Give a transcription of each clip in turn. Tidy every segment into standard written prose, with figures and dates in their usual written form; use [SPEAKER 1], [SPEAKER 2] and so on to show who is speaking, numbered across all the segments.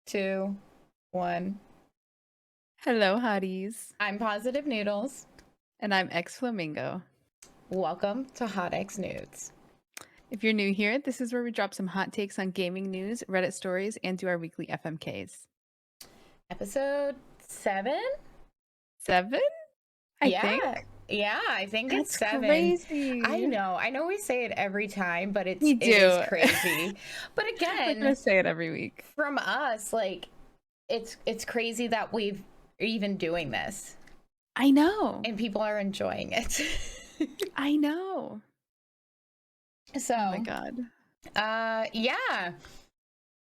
[SPEAKER 1] 2, 1.
[SPEAKER 2] Hello, Hotties.
[SPEAKER 1] I'm Positive Noodles.
[SPEAKER 2] And I'm xFlowmingo.
[SPEAKER 1] Welcome to Hot X Nudes.
[SPEAKER 2] If you're new here, this is where we drop some hot takes on gaming news, Reddit stories, and do our weekly FMKs.
[SPEAKER 1] Episode 7?
[SPEAKER 2] 7? I think.
[SPEAKER 1] Yeah, I think
[SPEAKER 2] That's
[SPEAKER 1] it's 7.
[SPEAKER 2] crazy.
[SPEAKER 1] I know we say it every time, but it
[SPEAKER 2] We do.
[SPEAKER 1] is crazy. But
[SPEAKER 2] We're
[SPEAKER 1] again,
[SPEAKER 2] gonna say it every week.
[SPEAKER 1] from us, like, it's crazy that we've even doing this.
[SPEAKER 2] I know.
[SPEAKER 1] And people are enjoying it.
[SPEAKER 2] I know.
[SPEAKER 1] So,
[SPEAKER 2] oh my god.
[SPEAKER 1] Yeah.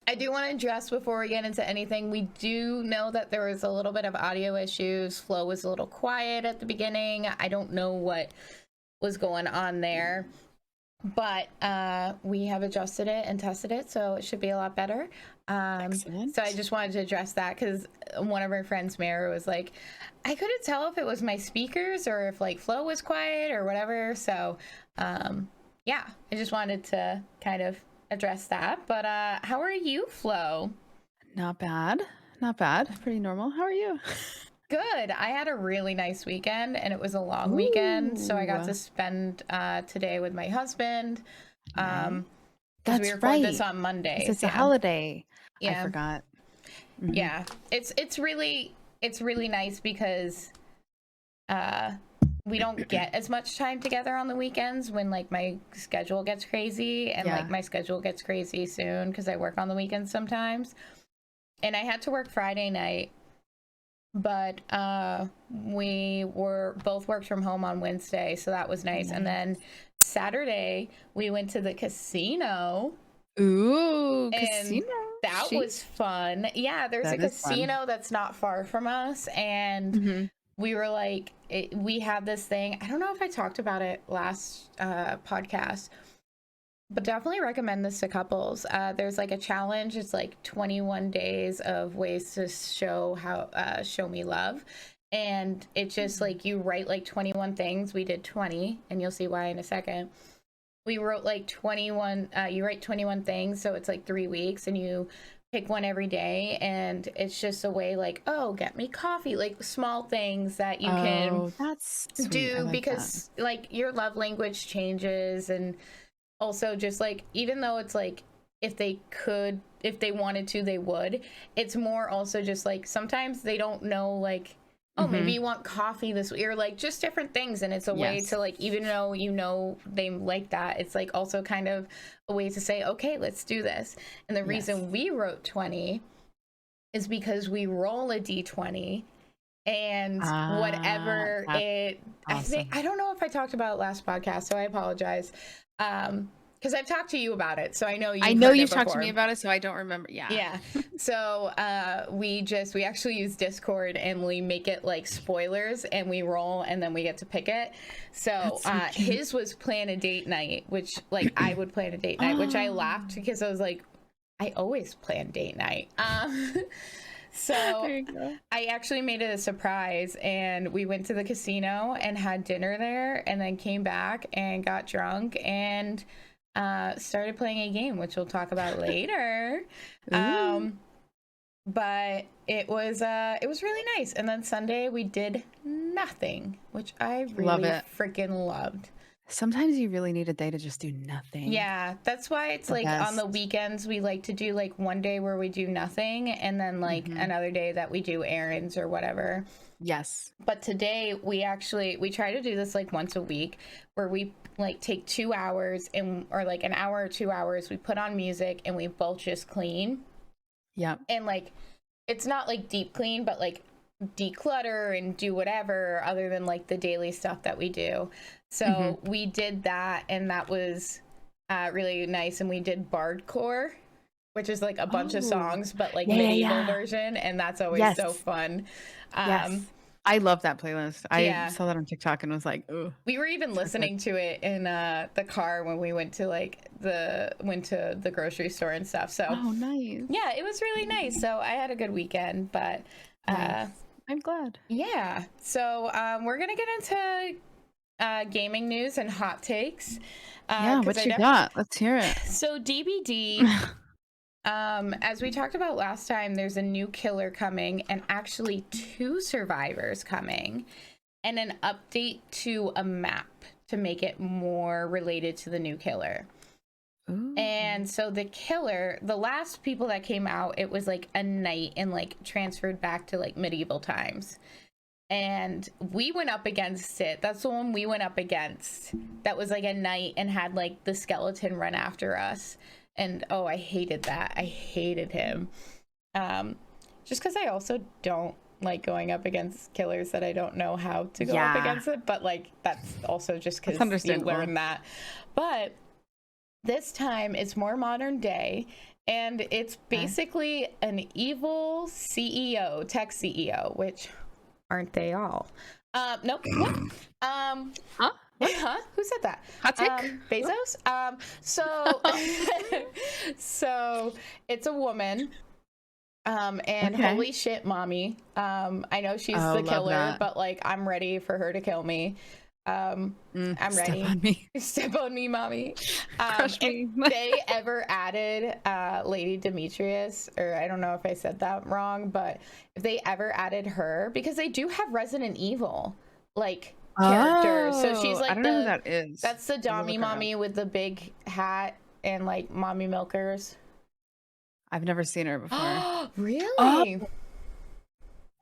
[SPEAKER 1] I do want to address before we get into anything, we do know that there was a little bit of audio issues. Flo was a little quiet at the beginning. I don't know what was going on there, but we have adjusted it and tested it, so it should be a lot better.
[SPEAKER 2] Excellent.
[SPEAKER 1] So I just wanted to address that because one of our friends, Mara, was like, I couldn't tell if it was my speakers or if like Flo was quiet or whatever. So yeah, I just wanted to kind of address that. But how are you, Flo?
[SPEAKER 2] Not bad. Not bad. Pretty normal. How are you?
[SPEAKER 1] Good. I had a really nice weekend, and it was a long weekend, so I got to spend today with my husband.
[SPEAKER 2] That's
[SPEAKER 1] we record this on Monday.
[SPEAKER 2] It's a holiday.
[SPEAKER 1] Yeah.
[SPEAKER 2] I forgot.
[SPEAKER 1] Mm-hmm. Yeah, it's really nice because we don't get as much time together on the weekends when like my schedule gets crazy, and like my schedule gets crazy soon because I work on the weekends sometimes. And I had to work Friday night, but we were both worked from home on Wednesday, so that was nice. And then Saturday we went to the casino.
[SPEAKER 2] Ooh, casino.
[SPEAKER 1] That was fun. Yeah, there's a casino that's not far from us, and we were like, we have this thing. I don't know if I talked about it last podcast, but definitely recommend this to couples. There's like a challenge. It's like 21 days of ways to show me love. And it's just like you write like 21 things. We did 20, and you'll see why in a second. We wrote like 21, you write 21 things, so it's like 3 weeks, and you pick one every day, and it's just a way like, oh, get me coffee, like small things that you can do, because like your love language changes. And also just like, even though it's like if they wanted to, they would, it's more also just like sometimes they don't know, like, oh, maybe you want coffee this week, or like just different things. And it's a way to like, even though you know they like that, it's like also kind of a way to say, okay, let's do this. And the reason we wrote 20 is because we roll a d20, and whatever it awesome. I don't know if I talked about it last podcast, so I apologize. Because I've talked to you about it, so I know you've
[SPEAKER 2] talked to me about it, so I don't remember. Yeah.
[SPEAKER 1] So we actually use Discord, and we make it like spoilers, and we roll, and then we get to pick it. So his was plan a date night, which like I would plan a date night, which I laughed because I was like, I always plan date night. So I actually made it a surprise, and we went to the casino and had dinner there, and then came back and got drunk and started playing a game, which we'll talk about later. But it was really nice. And then Sunday we did nothing, which I really freaking loved.
[SPEAKER 2] Sometimes you really need a day to just do nothing.
[SPEAKER 1] Yeah, that's why it's like on the weekends we like to do like one day where we do nothing, and then like another day that we do errands or whatever.
[SPEAKER 2] Yes.
[SPEAKER 1] But today we try to do this like once a week, where we like take 2 hours or like an hour or 2 hours, we put on music and we both just clean.
[SPEAKER 2] Yeah.
[SPEAKER 1] And like, it's not like deep clean, but like declutter and do whatever other than like the daily stuff that we do. So we did that, and that was really nice. And we did Bardcore, which is like a bunch of songs, but like medieval version, and that's always so fun.
[SPEAKER 2] I love that playlist. I saw that on TikTok and was like, ooh.
[SPEAKER 1] We were even listening to it in the car when we went to the grocery store and stuff. So
[SPEAKER 2] nice.
[SPEAKER 1] Yeah, it was really nice. So I had a good weekend, but
[SPEAKER 2] I'm glad.
[SPEAKER 1] Yeah. So we're gonna get into gaming news and hot takes.
[SPEAKER 2] What you got? Let's hear it.
[SPEAKER 1] So DBD As we talked about last time, there's a new killer coming, and actually 2 survivors coming, and an update to a map to make it more related to the new killer. Ooh. And so the killer, the last people that came out, it was like a knight and like transferred back to like medieval times. And we went up against it. That's the one we went up against. That was like a knight and had like the skeleton run after us. And oh, I hated that. I hated him. Just because I also don't like going up against killers that I don't know how to go up against it. But like, that's also just because you learn that. But this time it's more modern day, and it's basically an evil CEO, tech CEO, which aren't they all? Nope. What?
[SPEAKER 2] Huh?
[SPEAKER 1] Huh? Who said that?
[SPEAKER 2] Hot take?
[SPEAKER 1] Bezos. So it's a woman. And holy shit, mommy. I know she's the killer, but like I'm ready for her to kill me. I'm ready.
[SPEAKER 2] Step on me.
[SPEAKER 1] Step on me, mommy.
[SPEAKER 2] Crush me.
[SPEAKER 1] If they ever added Lady Demetrius, or I don't know if I said that wrong, but if they ever added her, because they do have Resident Evil like characters. So she's like,
[SPEAKER 2] I don't know who that is.
[SPEAKER 1] That's the Dommy mommy with the big hat and like mommy milkers.
[SPEAKER 2] I've never seen her before.
[SPEAKER 1] Really?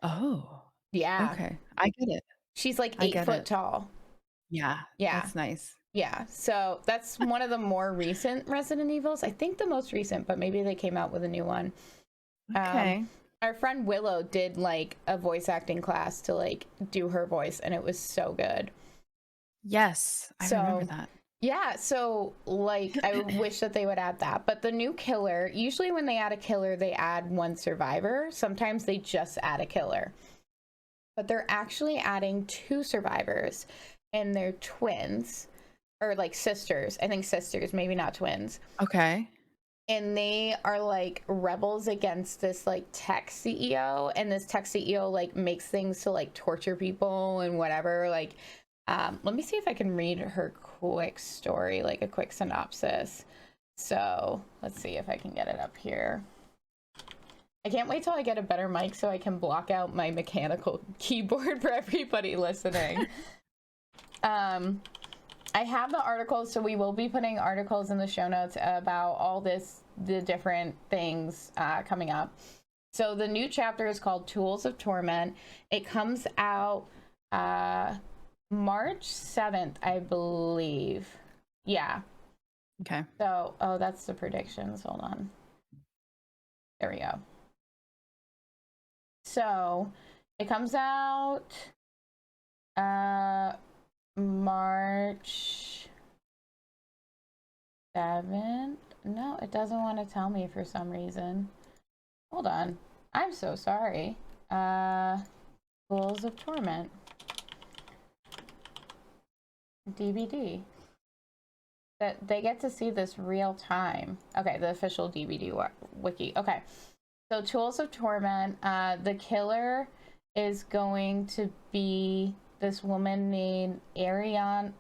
[SPEAKER 2] Oh.
[SPEAKER 1] Yeah.
[SPEAKER 2] Okay. I get it.
[SPEAKER 1] She's like 8 foot tall.
[SPEAKER 2] Yeah. That's nice.
[SPEAKER 1] Yeah. So that's one of the more recent Resident Evils. I think the most recent, but maybe they came out with a new one.
[SPEAKER 2] Okay.
[SPEAKER 1] Our friend Willow did like a voice acting class to like do her voice, and it was so good.
[SPEAKER 2] Yes. I remember that.
[SPEAKER 1] Yeah, so like I wish that they would add that. But the new killer, usually when they add a killer, they add 1 survivor. Sometimes they just add a killer. But they're actually adding 2 survivors, and they're twins, or like sisters. I think sisters, maybe not twins.
[SPEAKER 2] Okay.
[SPEAKER 1] And they are like rebels against this like tech CEO, and this tech CEO like makes things to like torture people and whatever. Like, let me see if I can read her quick story, like a quick synopsis. So let's see if I can get it up here. I can't wait till I get a better mic so I can block out my mechanical keyboard for everybody listening. I have the articles, so we will be putting articles in the show notes about all the different things coming up. So the new chapter is called Tools of Torment. It comes out March 7th, I believe. Yeah.
[SPEAKER 2] Okay.
[SPEAKER 1] So, oh, that's the predictions. Hold on. There we go. So it comes out March 7th. No, it doesn't want to tell me for some reason. Hold on. I'm so sorry. Tools of Torment. DVD. That they get to see this real time. Okay, the official DVD wiki. Okay. So Tools of Torment, the killer is going to be this woman named Adriana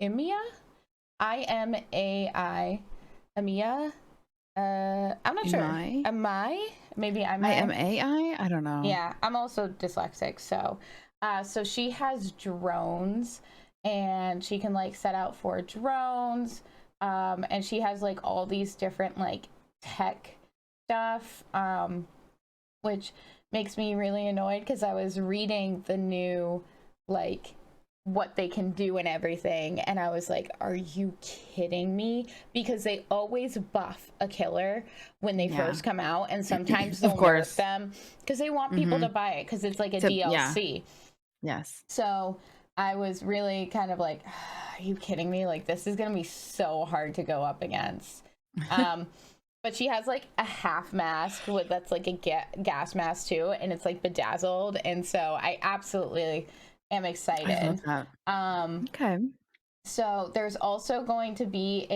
[SPEAKER 1] Imia? I-M-A-I. Amia? I'm not sure. Am I? Maybe I'm
[SPEAKER 2] I-M-A-I? I don't know.
[SPEAKER 1] Yeah, I'm also dyslexic, so she has drones, and she can like set out 4 drones. And she has like all these different like tech stuff, which makes me really annoyed because I was reading the new like what they can do and everything, and I was like, are you kidding me? Because they always buff a killer when they first come out, and sometimes they'll nerf them because they want people to buy it because it's like a DLC.
[SPEAKER 2] Yes.
[SPEAKER 1] So I was really kind of like, are you kidding me? Like, this is going to be so hard to go up against. But she has like a half mask that's like a gas mask too. And it's like bedazzled. And so I absolutely am excited.
[SPEAKER 2] I love that. Okay.
[SPEAKER 1] So there's also going to be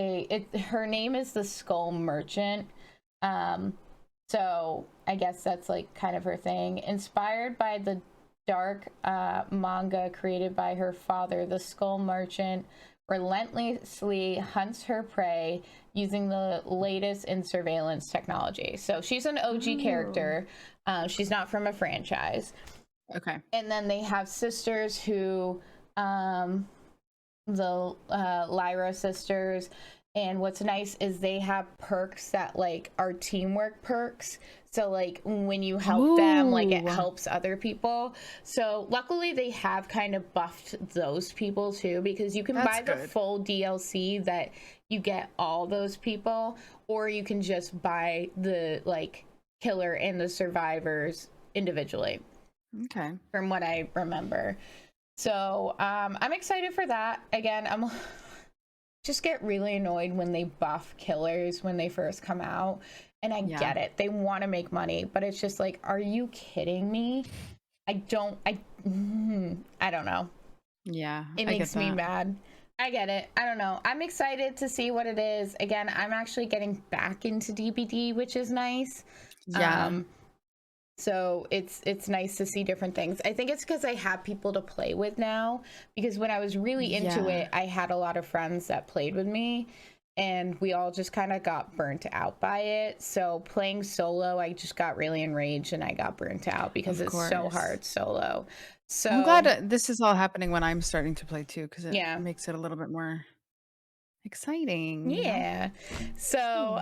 [SPEAKER 1] her name is the Skull Merchant. So I guess that's like kind of her thing. Inspired by the dark manga created by her father, the Skull Merchant relentlessly hunts her prey using the latest in surveillance technology. So she's an OG character. She's not from a franchise.
[SPEAKER 2] Okay.
[SPEAKER 1] And then they have sisters who, the Lyra sisters. And what's nice is they have perks that like are teamwork perks. So like when you help them, like it helps other people. So luckily they have kind of buffed those people too, because you can buy the full DLC that you get all those people, or you can just buy the like killer and the survivors individually.
[SPEAKER 2] Okay.
[SPEAKER 1] From what I remember. So I'm excited for that. Again, I'm just get really annoyed when they buff killers when they first come out, and I get it, they want to make money, but it's just like, are you kidding me? I don't know. It makes me mad. I get it. I don't know. I'm excited to see what it is. Again, I'm actually getting back into DBD, which is nice. So it's nice to see different things. I think it's because I have people to play with now, because when I was really into it, I had a lot of friends that played with me, and we all just kind of got burnt out by it. So playing solo, I just got really enraged and I got burnt out because it's so hard solo. So
[SPEAKER 2] I'm glad this is all happening when I'm starting to play too, because it makes it a little bit more exciting.
[SPEAKER 1] Yeah. So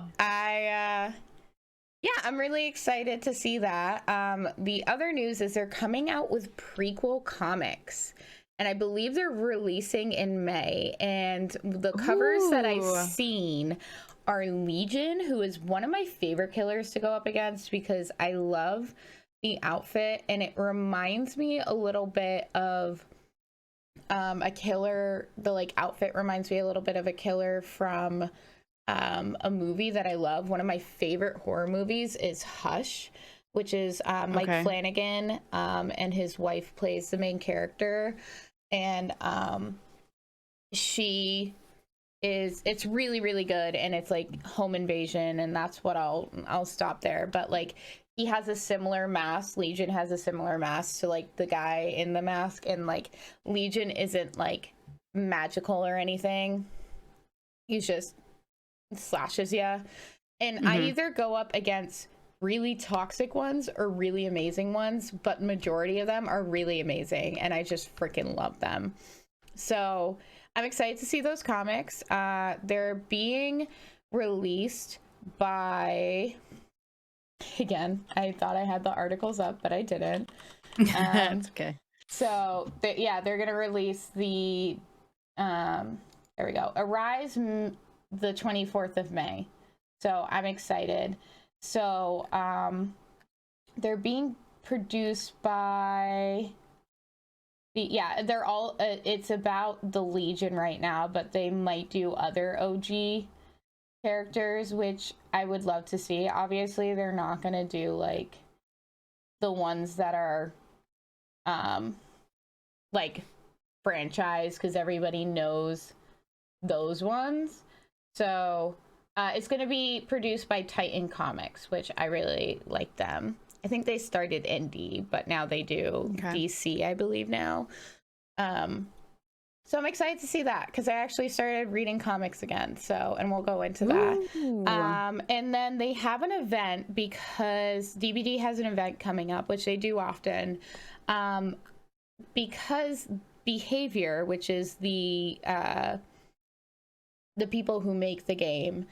[SPEAKER 1] I'm really excited to see that. The other news is they're coming out with prequel comics, and I believe they're releasing in May. And the covers that I've seen are Legion, who is one of my favorite killers to go up against because I love the outfit, and it reminds me a little bit of a killer. The like outfit reminds me a little bit of a killer from a movie that I love. One of my favorite horror movies is Hush, which is Mike Flanagan, and his wife plays the main character, and it's really, really good, and it's like home invasion, and that's what I'll stop there. But like, he has a similar mask. Legion has a similar mask to like the guy in the mask, and like Legion isn't like magical or anything. He's just slashes you. And I either go up against really toxic ones or really amazing ones, but majority of them are really amazing, and I just freaking love them. So I'm excited to see those comics. They're being released by, again, I thought I had the articles up, but I didn't.
[SPEAKER 2] That's okay.
[SPEAKER 1] So they're gonna release the there we go, Arise the 24th of May. So I'm excited. So they're being produced by they're all it's about the Legion right now, but they might do other OG characters, which I would love to see. Obviously they're not going to do like the ones that are like franchise, because everybody knows those ones. So it's going to be produced by Titan Comics, which I really like them. I think they started indie, but now they do DC, I believe now. So I'm excited to see that, because I actually started reading comics again. So, and we'll go into that. And then they have an event, because DBD has an event coming up, which they do often. Because Behavior, which is the people who make the game,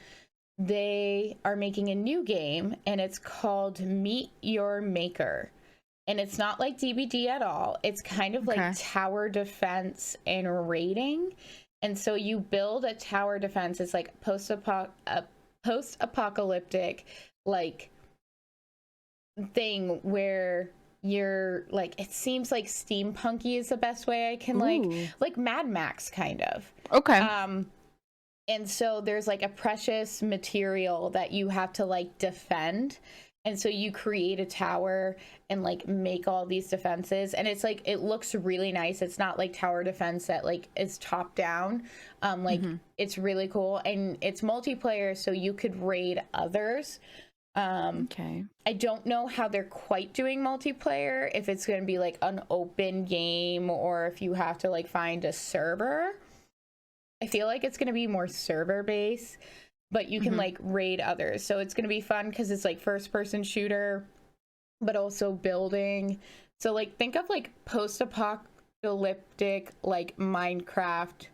[SPEAKER 1] they are making a new game, and it's called Meet Your Maker. And it's not like DBD at all. It's kind of like tower defense and raiding. And so you build a tower defense. It's like post-apocalyptic like thing where you're like, it seems like steampunky is the best way I can like Mad Max kind of. And so there's like a precious material that you have to like defend. And so you create a tower and like make all these defenses. And it's like, it looks really nice. It's not like tower defense that like is top down. It's really cool. And it's multiplayer, so you could raid others. I don't know how they're quite doing multiplayer, if it's going to be like an open game or if you have to like find a server. I feel like it's going to be more server based, but you can like raid others. So it's going to be fun because it's like first person shooter, but also building. So like think of like post-apocalyptic like Minecraft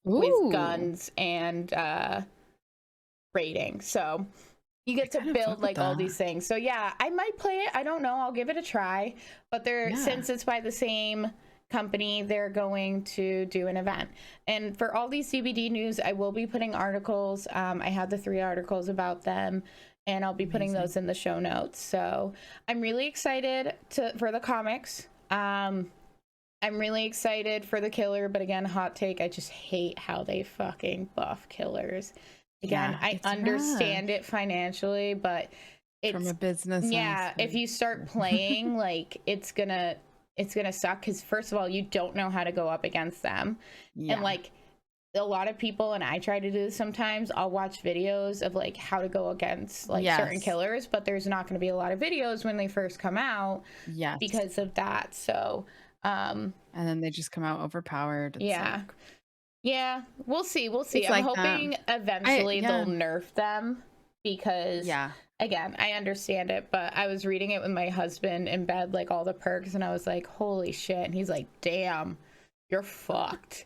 [SPEAKER 1] with guns and raiding. So you get to build like all these things. So yeah, I might play it. I don't know. I'll give it a try. But since it's by the same company, they're going to do an event. And for all these CBD news, I will be putting articles. I had the 3 articles about them, and I'll be putting those in the show notes. So I'm really excited for the comics. I'm really excited for the killer, but again, hot take, I just hate how they fucking buff killers. Again, I understand it financially, but it's
[SPEAKER 2] from a business
[SPEAKER 1] aspect. If you start playing, like it's gonna suck because first of all, you don't know how to go up against them, and like a lot of people, and I try to do this sometimes, I'll watch videos of like how to go against like certain killers, but there's not going to be a lot of videos when they first come out because of that. So and
[SPEAKER 2] then they just come out overpowered.
[SPEAKER 1] It's we'll see. I'm hoping eventually they'll nerf them because again, I understand it, but I was reading it with my husband in bed, like all the perks, and I was like, holy shit. And he's like, damn, you're fucked.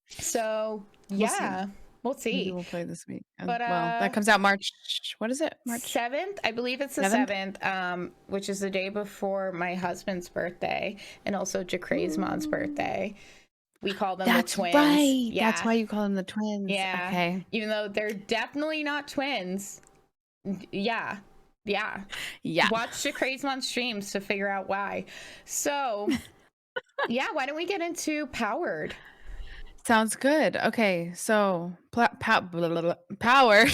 [SPEAKER 1] So we'll see.
[SPEAKER 2] Maybe we'll play this week. But that comes out March. What is it? March
[SPEAKER 1] 7th? I believe it's the 7th, which is the day before my husband's birthday and also Jacrae's birthday. We call them the twins.
[SPEAKER 2] Right. Yeah. That's why you call them the twins.
[SPEAKER 1] Yeah.
[SPEAKER 2] Okay.
[SPEAKER 1] Even though they're definitely not twins. Yeah. Watch Jacrae's streams to figure out why. So, why don't we get into Powered?
[SPEAKER 2] Sounds good. Okay, so Powered.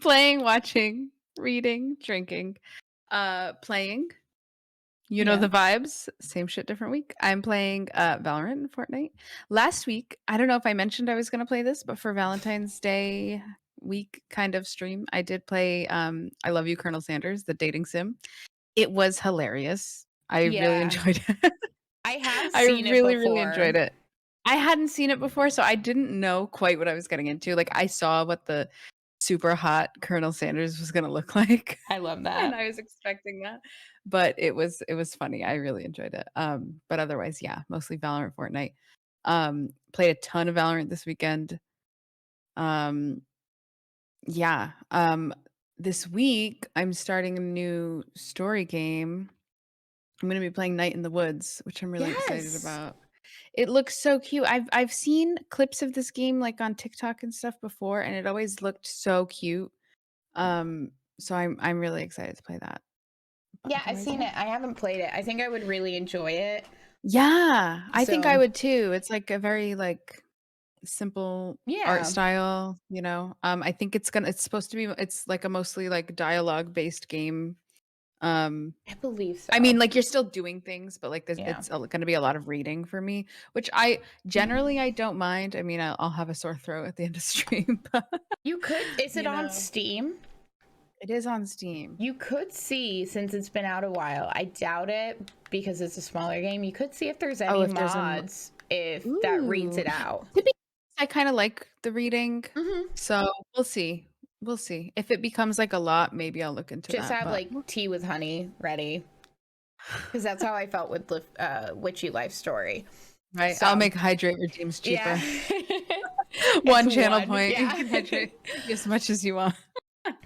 [SPEAKER 2] Playing, watching, reading, drinking, playing. You know the vibes. Same shit, different week. I'm playing Valorant and Fortnite. Last week, I don't know if I mentioned I was going to play this, but for Valentine's Day week kind of stream, I did play I Love You, Colonel Sanders, the dating sim. It was hilarious. I really enjoyed it.
[SPEAKER 1] I really
[SPEAKER 2] enjoyed it. I hadn't seen it before, so I didn't know quite what I was getting into. Like I saw what the super hot Colonel Sanders was going to look like.
[SPEAKER 1] I love that.
[SPEAKER 2] And I was expecting that. But it was funny. I really enjoyed it. But otherwise, mostly Valorant, Fortnite. Played a ton of Valorant this weekend. This week I'm starting a new story game. I'm going to be playing Night in the Woods, which I'm really excited about. It looks so cute. I've seen clips of this game like on TikTok and stuff before, and it always looked so cute. So I'm really excited to play that.
[SPEAKER 1] Yeah, I've seen it. I haven't played it. I think I would really enjoy it.
[SPEAKER 2] Yeah, I think I would too. It's like a very like simple art style, you know. I think it's supposed to be, it's like a mostly like dialogue based game.
[SPEAKER 1] I believe so.
[SPEAKER 2] I mean, like you're still doing things, but like it's going to be a lot of reading for me, which I generally don't mind. I mean, I'll have a sore throat at the end of stream.
[SPEAKER 1] You could. Is it on Steam?
[SPEAKER 2] It is on Steam.
[SPEAKER 1] You could see, since it's been out a while. I doubt it because it's a smaller game. You could see if there's any mods if that reads it out.
[SPEAKER 2] I kind of like the reading, so we'll see. We'll see. If it becomes like a lot, maybe I'll look into that.
[SPEAKER 1] Just have like tea with honey ready. Because that's how I felt with Witchy Life Story.
[SPEAKER 2] Right. So, I'll make hydrate regimes cheaper. One channel point. You can hydrate as much as you want.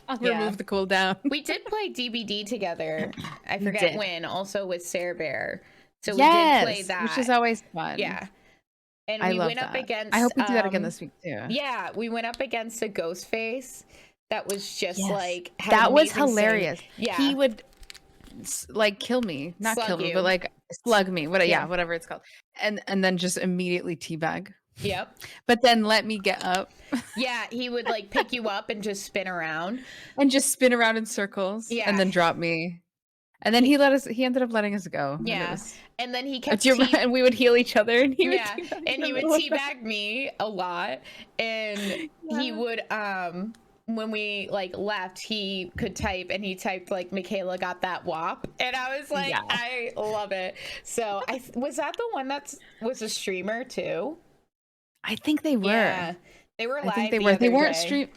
[SPEAKER 2] I'll remove the cooldown.
[SPEAKER 1] We did play DBD together. I forget when. Also with Sarah Bear. So we did play that.
[SPEAKER 2] Which is always fun.
[SPEAKER 1] Yeah. And we went up against.
[SPEAKER 2] I hope we do that again this week too.
[SPEAKER 1] Yeah, we went up against a ghost face that was just like
[SPEAKER 2] that was hilarious. Yeah, he would like kill me, not kill me, but like slug me. Whatever it's called, and then just immediately teabag.
[SPEAKER 1] Yep.
[SPEAKER 2] But then let me get up.
[SPEAKER 1] Yeah, he would like pick you up and just spin around
[SPEAKER 2] in circles. Yeah, and then drop me. And then he ended up letting us go.
[SPEAKER 1] Yeah. And then he kept
[SPEAKER 2] and we would heal each other, and he would
[SPEAKER 1] teabag me a lot. And he would when we like left, he could type, and he typed like Michaela got that wop, and I was like, I love it. So was that the one that was a streamer too?
[SPEAKER 2] I think they were.
[SPEAKER 1] Yeah, they were live.
[SPEAKER 2] I think they were. They weren't stream.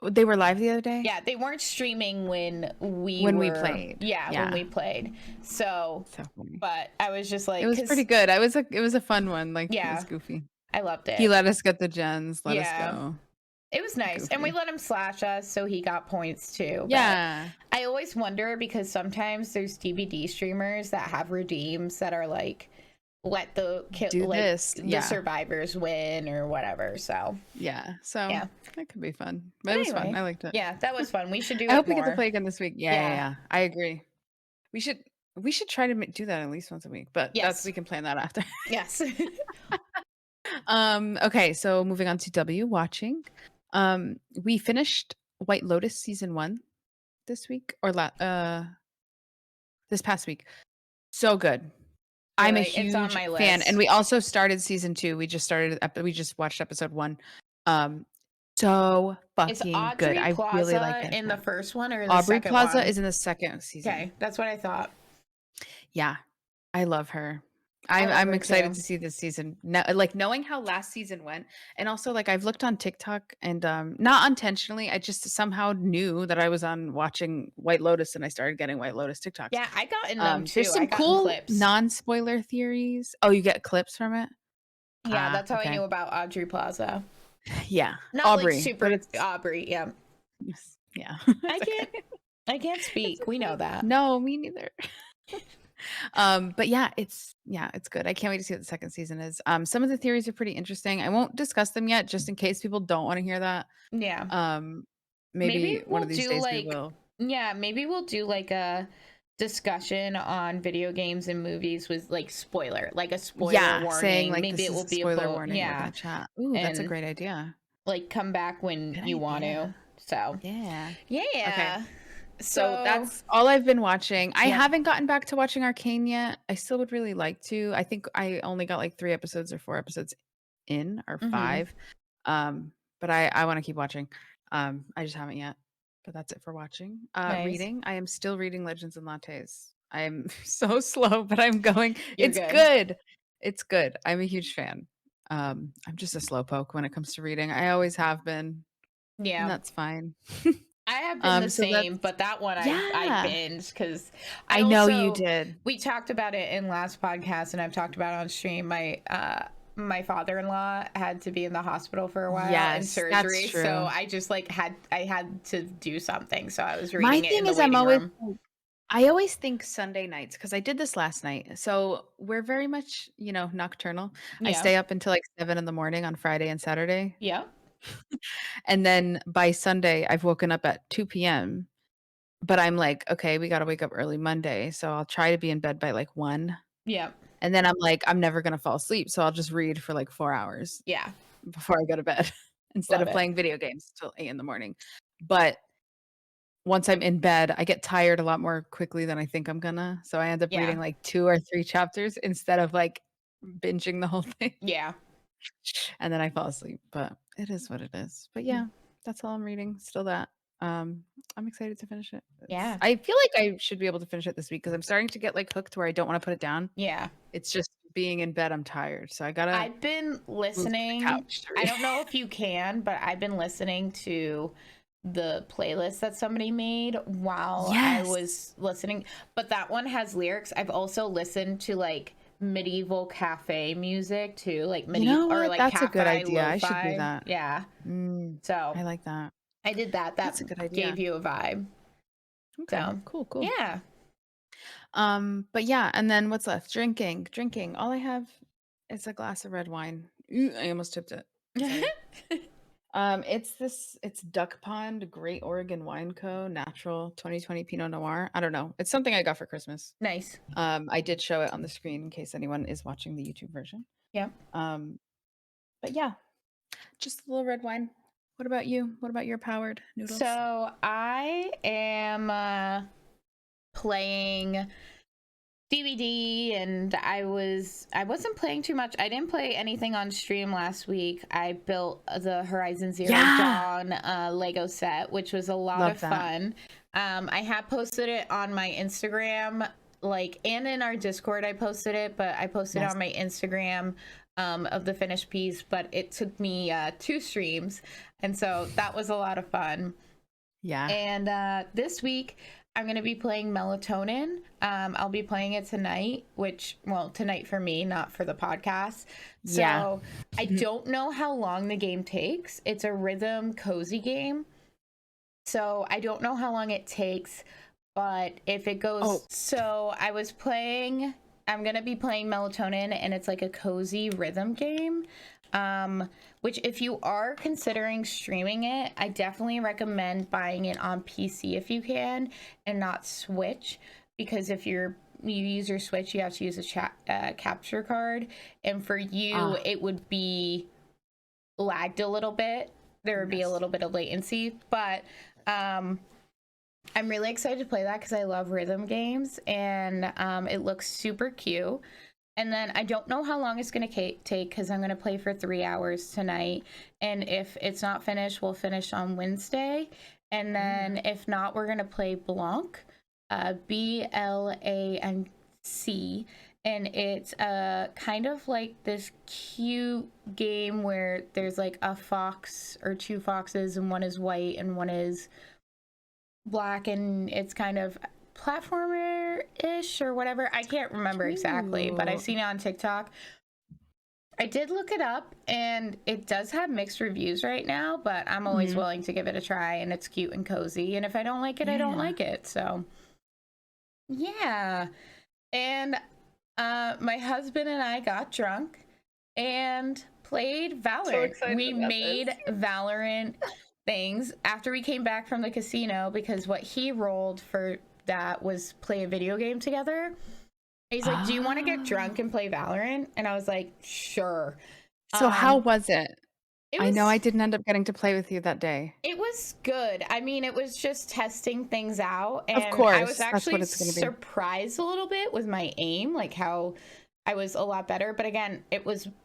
[SPEAKER 2] They were live the other day.
[SPEAKER 1] Yeah, they weren't streaming when we
[SPEAKER 2] played.
[SPEAKER 1] Yeah, when we played. So
[SPEAKER 2] funny.
[SPEAKER 1] But I was just like,
[SPEAKER 2] it was pretty good. It was a fun one. Like, it was goofy.
[SPEAKER 1] I loved it.
[SPEAKER 2] He let us get the gens. Let us go.
[SPEAKER 1] It was nice. Goofy. And we let him slash us, so he got points too.
[SPEAKER 2] Yeah.
[SPEAKER 1] But I always wonder, because sometimes there's DVD streamers that have redeems that are like, let the survivors win or whatever. So that could be fun. But anyway, it was fun. I liked it. Yeah, that was fun. We should do it
[SPEAKER 2] I hope
[SPEAKER 1] more.
[SPEAKER 2] we get to play again this week. Yeah. I agree. We should try to do that at least once a week, but we can plan that after.
[SPEAKER 1] Yes.
[SPEAKER 2] Okay, so moving on to W watching. We finished White Lotus season 1 this week, or this past week. So good. I'm a huge fan, and we also started season 2. We just watched episode 1. So fucking good. I really like it.
[SPEAKER 1] In the first one, or the
[SPEAKER 2] Aubrey
[SPEAKER 1] second
[SPEAKER 2] Plaza
[SPEAKER 1] one?
[SPEAKER 2] is in the second season.
[SPEAKER 1] Okay, that's what I thought.
[SPEAKER 2] Yeah, I love her. I'm excited to see this season. Like, knowing how last season went, and also like I've looked on TikTok, and not intentionally, I just somehow knew that I was on watching White Lotus, and I started getting White Lotus TikToks.
[SPEAKER 1] Yeah, I got in them too.
[SPEAKER 2] There's some cool non-spoiler theories. Oh, you get clips from it?
[SPEAKER 1] Yeah, that's how I knew about Aubrey Plaza.
[SPEAKER 2] Yeah,
[SPEAKER 1] not
[SPEAKER 2] Aubrey,
[SPEAKER 1] like super Aubrey. Yeah,
[SPEAKER 2] yeah.
[SPEAKER 1] I can't speak. We know that.
[SPEAKER 2] No, me neither. But it's good. I can't wait to see what the second season is. Some of the theories are pretty interesting. I won't discuss them yet, just in case people don't want to hear that.
[SPEAKER 1] Yeah.
[SPEAKER 2] Maybe one of these days we will.
[SPEAKER 1] Yeah, maybe we'll do like a discussion on video games and movies with like a spoiler warning.
[SPEAKER 2] Saying like
[SPEAKER 1] maybe
[SPEAKER 2] this
[SPEAKER 1] it will
[SPEAKER 2] is
[SPEAKER 1] be
[SPEAKER 2] spoiler warning. Yeah, chat. Ooh, that's a great idea.
[SPEAKER 1] Like, come back when you want to. So
[SPEAKER 2] yeah.
[SPEAKER 1] Okay.
[SPEAKER 2] So that's all I've been watching. I haven't gotten back to watching Arcane yet. I still would really like to. I think I only got like 3 episodes or 4 episodes in, or 5. But I want to keep watching. I just haven't yet. But that's it for watching. Nice. Reading. I am still reading Legends and Lattes. I'm so slow, but I'm going. It's good. It's good. I'm a huge fan. I'm just a slowpoke when it comes to reading. I always have been. Yeah. And that's fine.
[SPEAKER 1] I have been the same, but that one I binged because I
[SPEAKER 2] know you did.
[SPEAKER 1] We talked about it in last podcast, and I've talked about it on stream. My father-in-law had to be in the hospital for a while in surgery,
[SPEAKER 2] that's true.
[SPEAKER 1] so I just had to do something. So I was reading it in the waiting room.
[SPEAKER 2] I always think Sunday nights, because I did this last night. So we're very much, nocturnal. Yeah. I stay up until like 7 a.m. on Friday and Saturday.
[SPEAKER 1] Yeah.
[SPEAKER 2] And then by Sunday, I've woken up at 2 p.m. But I'm like, okay, we got to wake up early Monday. So I'll try to be in bed by like 1.
[SPEAKER 1] Yeah.
[SPEAKER 2] And then I'm like, I'm never going to fall asleep. So I'll just read for like 4 hours.
[SPEAKER 1] Yeah.
[SPEAKER 2] Before I go to bed instead of playing video games till 8 a.m. But once I'm in bed, I get tired a lot more quickly than I think I'm gonna. So I end up reading like 2 or 3 chapters instead of like binging the whole thing.
[SPEAKER 1] Yeah.
[SPEAKER 2] And then I fall asleep, but it is what it is. But that's all I'm reading. Still that. I'm excited to finish it. I feel like I should be able to finish it this week because I'm starting to get like hooked where I don't want to put it down.
[SPEAKER 1] Yeah.
[SPEAKER 2] It's just being in bed, I'm tired. So I've
[SPEAKER 1] been listening. I don't know if you can, but I've been listening to the playlist that somebody made while I was listening. But that one has lyrics. I've also listened to like medieval cafe music too, like medieval or like
[SPEAKER 2] that's
[SPEAKER 1] cafe,
[SPEAKER 2] a good idea.
[SPEAKER 1] lo-fi.
[SPEAKER 2] I should do that.
[SPEAKER 1] Yeah. So
[SPEAKER 2] I like that.
[SPEAKER 1] I did that. That's a good idea. Gave you a vibe.
[SPEAKER 2] Okay. So cool.
[SPEAKER 1] Yeah.
[SPEAKER 2] But yeah, and then what's left? Drinking. All I have is a glass of red wine. I almost tipped it. It's Duck Pond Great Oregon Wine Co. Natural 2020 Pinot Noir. I don't know. It's something I got for Christmas.
[SPEAKER 1] Nice.
[SPEAKER 2] I did show it on the screen in case anyone is watching the YouTube version.
[SPEAKER 1] Yeah.
[SPEAKER 2] But yeah, just a little red wine. What about you? What about your powered noodles?
[SPEAKER 1] So I am playing DVD, and I wasn't playing too much. I didn't play anything on stream last week. I built the Horizon Zero Dawn Lego set, which was a lot of fun. I have posted it on my Instagram, and in our Discord I posted it, but I posted it on my Instagram of the finished piece, but it took me 2 streams, and so that was a lot of fun.
[SPEAKER 2] Yeah.
[SPEAKER 1] And this week I'm going to be playing Melatonin. I'll be playing it tonight, tonight for me, not for the podcast. So I don't know how long the game takes. It's a rhythm cozy game. So I don't know how long it takes, but if it goes, so I'm going to be playing Melatonin, and it's like a cozy rhythm game. Which if you are considering streaming it, I definitely recommend buying it on PC if you can, and not Switch, because if you use your Switch, you have to use a capture card, and for you it would be lagged a little bit. There would be a little bit of latency, but I'm really excited to play that because I love rhythm games, and it looks super cute. And then I don't know how long it's going to take because I'm going to play for 3 hours tonight. And if it's not finished, we'll finish on Wednesday. And then if not, we're going to play Blanc, BLANC. And it's kind of like this cute game where there's like a fox or 2 foxes, and one is white and one is black. And it's kind of platformer-ish or whatever. I can't remember exactly, but I've seen it on TikTok. I did look it up, and it does have mixed reviews right now, but I'm always willing to give it a try, and it's cute and cozy, and if I don't like it, I don't like it. So yeah. And my husband and I got drunk and played Valorant. We made Valorant things after we came back from the casino, because what he rolled for that was play a video game together. He's like, do you want to get drunk and play Valorant? And I was like, sure.
[SPEAKER 2] So how was it? I know I didn't end up getting to play with you that day.
[SPEAKER 1] It was good. I mean, it was just testing things out, and
[SPEAKER 2] of course,
[SPEAKER 1] I was actually surprised a little bit with my aim, like how I was a lot better. But again,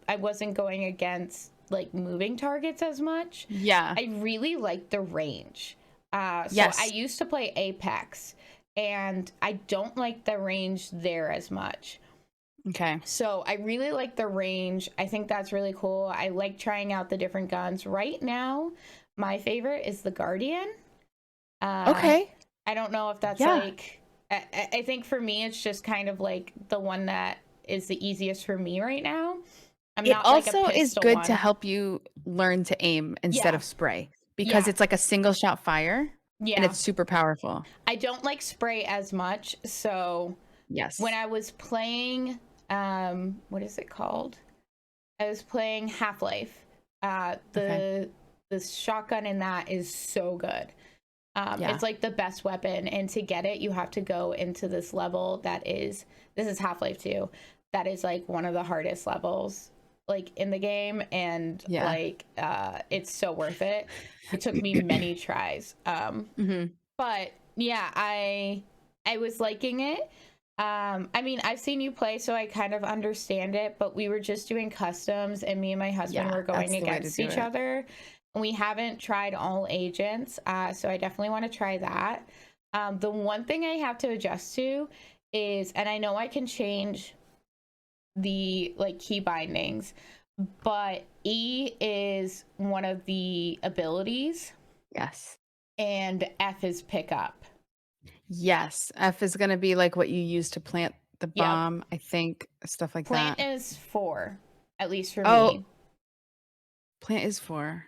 [SPEAKER 1] I wasn't going against like moving targets as much.
[SPEAKER 2] Yeah.
[SPEAKER 1] I really liked the range. So I used to play Apex, and I don't like the range there as much.
[SPEAKER 2] Okay.
[SPEAKER 1] So I really like the range. I think that's really cool. I like trying out the different guns. Right now, my favorite is the Guardian.
[SPEAKER 2] Okay.
[SPEAKER 1] I don't know if that's like... I think for me, it's just kind of like the one that is the easiest for me right now.
[SPEAKER 2] It also is good to help you learn to aim instead of spray, because it's like a single shot fire. Yeah. And it's super powerful.
[SPEAKER 1] I don't like spray as much. So when I was playing, what is it called? I was playing Half-Life. The shotgun in that is so good. It's like the best weapon. And to get it, you have to go into this level this is Half-Life 2. That is like one of the hardest levels like in the game, and like it's so worth it. It took me many tries, but yeah, I was liking it. I mean, I've seen you play, so I kind of understand it, but we were just doing customs, and me and my husband were going against each other, and we haven't tried all agents, so I definitely want to try that. The one thing I have to adjust to is, and I know I can change the like key bindings, but E is one of the abilities.
[SPEAKER 2] Yes.
[SPEAKER 1] And F is pick up.
[SPEAKER 2] Yes. F is going to be like what you use to plant the bomb, I think, stuff like that.
[SPEAKER 1] Plant is 4, at least for me.
[SPEAKER 2] Plant is 4.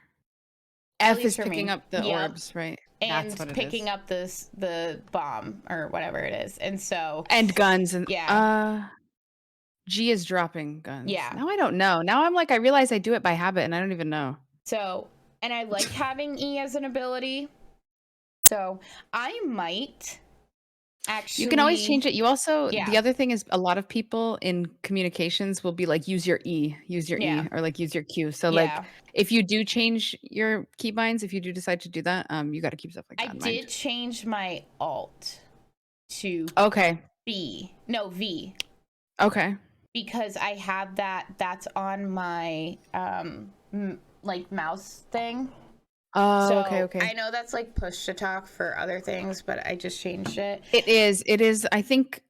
[SPEAKER 2] F is picking up the orbs, right?
[SPEAKER 1] And picking up the bomb or whatever it is. And so...
[SPEAKER 2] And guns. And G is dropping guns.
[SPEAKER 1] Yeah.
[SPEAKER 2] Now I don't know. Now I'm like, I realize I do it by habit and I don't even know.
[SPEAKER 1] So, and I like having E as an ability. So I might actually...
[SPEAKER 2] You can always change it. You also, the other thing is a lot of people in communications will be like, use your E, or like use your Q. So like if you do change your keybinds, if you do decide to do that, you got to keep stuff like that in mind.
[SPEAKER 1] I did change my alt to B. No, V.
[SPEAKER 2] Okay.
[SPEAKER 1] Because I have that's on my like mouse thing.
[SPEAKER 2] Oh,
[SPEAKER 1] so
[SPEAKER 2] okay.
[SPEAKER 1] I know that's like push to talk for other things, but I just changed it.
[SPEAKER 2] It is. I think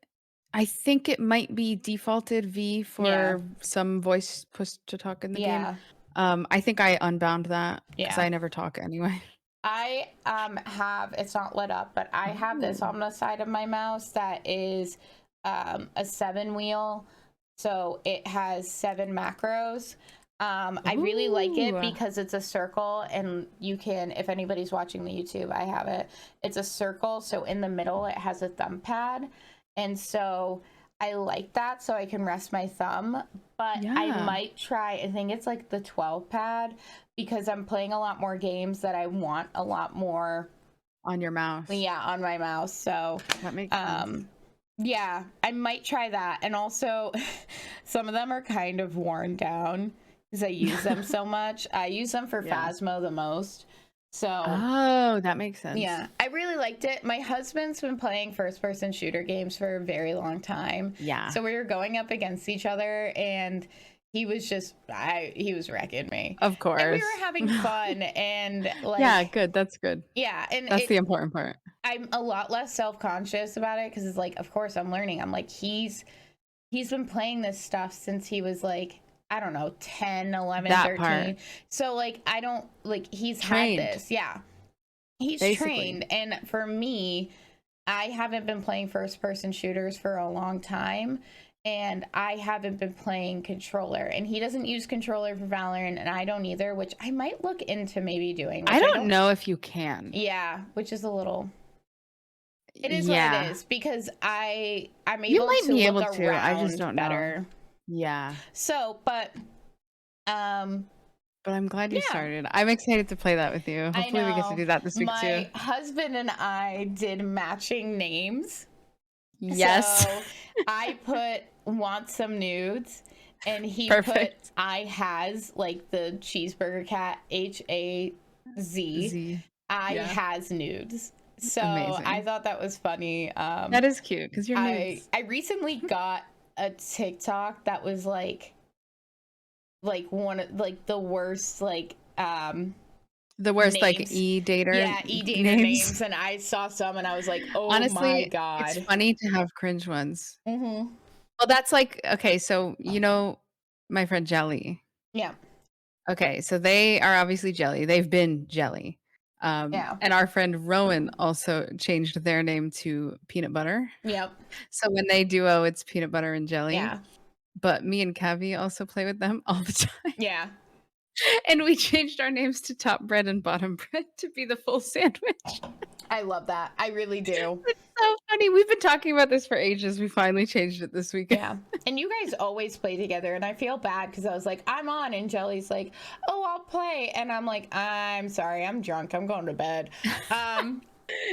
[SPEAKER 2] I think it might be defaulted V
[SPEAKER 1] Yeah.
[SPEAKER 2] for some voice push to talk in the game.
[SPEAKER 1] Yeah.
[SPEAKER 2] I think I unbound that because
[SPEAKER 1] Yeah.
[SPEAKER 2] I never talk anyway.
[SPEAKER 1] I have, it's not lit up, but I have this
[SPEAKER 2] Ooh.
[SPEAKER 1] on the side of my mouse that is a 7 wheel. So it has 7 macros. I really like it
[SPEAKER 2] Ooh.
[SPEAKER 1] because it's a circle, and you can, if anybody's watching the YouTube, I have it. It's a circle, so in the middle it has a thumb pad. And so I like that, so I can rest my thumb. But I
[SPEAKER 2] Yeah.
[SPEAKER 1] might try, I think it's like the 12 pad, because I'm playing a lot more games that I want a lot more
[SPEAKER 2] On your mouse.
[SPEAKER 1] yeah, on my mouse. So
[SPEAKER 2] That makes sense.
[SPEAKER 1] yeah, I might try that. And also some of them are kind of worn down because I use them so much. I use them for
[SPEAKER 2] Yeah.
[SPEAKER 1] Phasmo the most. So
[SPEAKER 2] Oh, that makes sense.
[SPEAKER 1] yeah, I really liked it. My husband's been playing first person shooter games for a very long time.
[SPEAKER 2] Yeah.
[SPEAKER 1] So we were going up against each other, and he was just he was wrecking me.
[SPEAKER 2] Of course.
[SPEAKER 1] And we were having fun, and like
[SPEAKER 2] yeah, good. That's good.
[SPEAKER 1] yeah, and
[SPEAKER 2] That's the important part.
[SPEAKER 1] I'm a lot less self-conscious about it because it's like, of course I'm learning. I'm like, he's been playing this stuff since he was like, I don't know, 10, 11,
[SPEAKER 2] That
[SPEAKER 1] 13.
[SPEAKER 2] part.
[SPEAKER 1] So like, I don't like, he's
[SPEAKER 2] Trained.
[SPEAKER 1] had this. Yeah. He's
[SPEAKER 2] Basically.
[SPEAKER 1] trained. And for me, I haven't been playing first person shooters for a long time, and I haven't been playing controller, and he doesn't use controller for Valorant, and I don't either, which I might look into maybe doing.
[SPEAKER 2] I don't know if you can.
[SPEAKER 1] Yeah, which is a little, it is what it is, because I'm able
[SPEAKER 2] you might
[SPEAKER 1] to
[SPEAKER 2] be able
[SPEAKER 1] look
[SPEAKER 2] to. I just don't
[SPEAKER 1] better.
[SPEAKER 2] know. Yeah.
[SPEAKER 1] So, but
[SPEAKER 2] I'm glad you started. I'm excited to play that with you. Hopefully we get to do that this week too.
[SPEAKER 1] My husband and I did matching names.
[SPEAKER 2] Yes.
[SPEAKER 1] So I put want some nudes, and he put I has, like the cheeseburger cat, HAZ. I has nudes. So amazing. I thought that was funny.
[SPEAKER 2] That is cute because you're nudes.
[SPEAKER 1] I recently got a TikTok that was like one of like the worst the worst names.
[SPEAKER 2] Like e-dater
[SPEAKER 1] names, and I saw some and I was like, oh, honestly, my god,
[SPEAKER 2] it's funny to have cringe ones. Well, that's like, okay, so you know my friend Jelly.
[SPEAKER 1] Yeah.
[SPEAKER 2] Okay, so they are obviously Jelly. They've been Jelly. And our friend Rowan also changed their name to Peanut Butter.
[SPEAKER 1] Yep.
[SPEAKER 2] So when they duo, it's Peanut Butter and Jelly.
[SPEAKER 1] Yeah.
[SPEAKER 2] But me and Kavi also play with them all the time.
[SPEAKER 1] Yeah.
[SPEAKER 2] And we changed our names to Top Bread and Bottom Bread to be the full sandwich.
[SPEAKER 1] I love that. I really do.
[SPEAKER 2] It's so funny. We've been talking about this for ages. We finally changed it this weekend.
[SPEAKER 1] Yeah. And you guys always play together, and I feel bad because I was like, I'm on, and Jelly's like, oh, I'll play. And I'm like, I'm sorry, I'm drunk. I'm going to bed.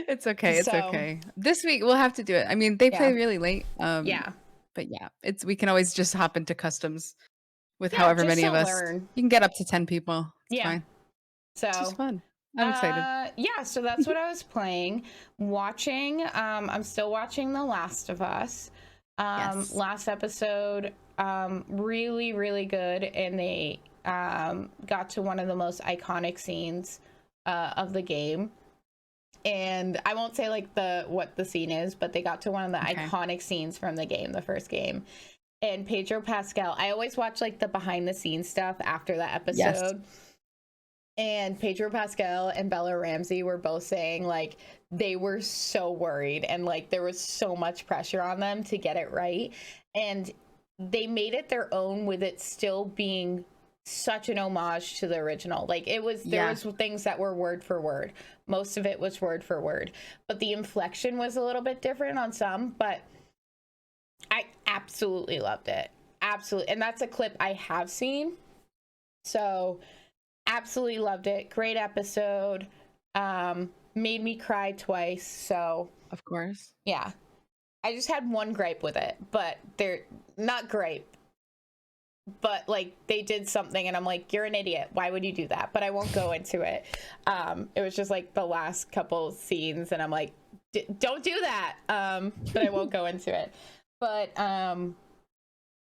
[SPEAKER 2] It's okay. It's okay. This week we'll have to do it. I mean, they play really late.
[SPEAKER 1] Yeah.
[SPEAKER 2] But yeah, we can always just hop into customs with however many of us.
[SPEAKER 1] Learn.
[SPEAKER 2] You can get up to 10 people. It's fine.
[SPEAKER 1] So
[SPEAKER 2] it's just fun. I'm excited.
[SPEAKER 1] Yeah, so that's what I was playing. Watching, I'm still watching The Last of Us. Last episode, really, really good. And they got to one of the most iconic scenes of the game. And I won't say like what the scene is, but they got to one of the iconic scenes from the game, the first game. And Pedro Pascal, I always watch like the behind the scenes stuff after that episode. Yes. And Pedro Pascal and Bella Ramsey were both saying like they were so worried, and like there was so much pressure on them to get it right. And they made it their own, with it still being such an homage to the original. Like it was, there was things that were word for word. Most of it was word for word, but the inflection was a little bit different on some, but I absolutely loved it. Absolutely. And that's a clip I have seen. So absolutely loved it. Great episode. Made me cry twice. So
[SPEAKER 2] of course.
[SPEAKER 1] Yeah. I just had one gripe with it, but they're not gripe. But like they did something and I'm like, you're an idiot. Why would you do that? But I won't go into it. It was just like the last couple scenes and I'm like, don't do that. But I won't go into it. But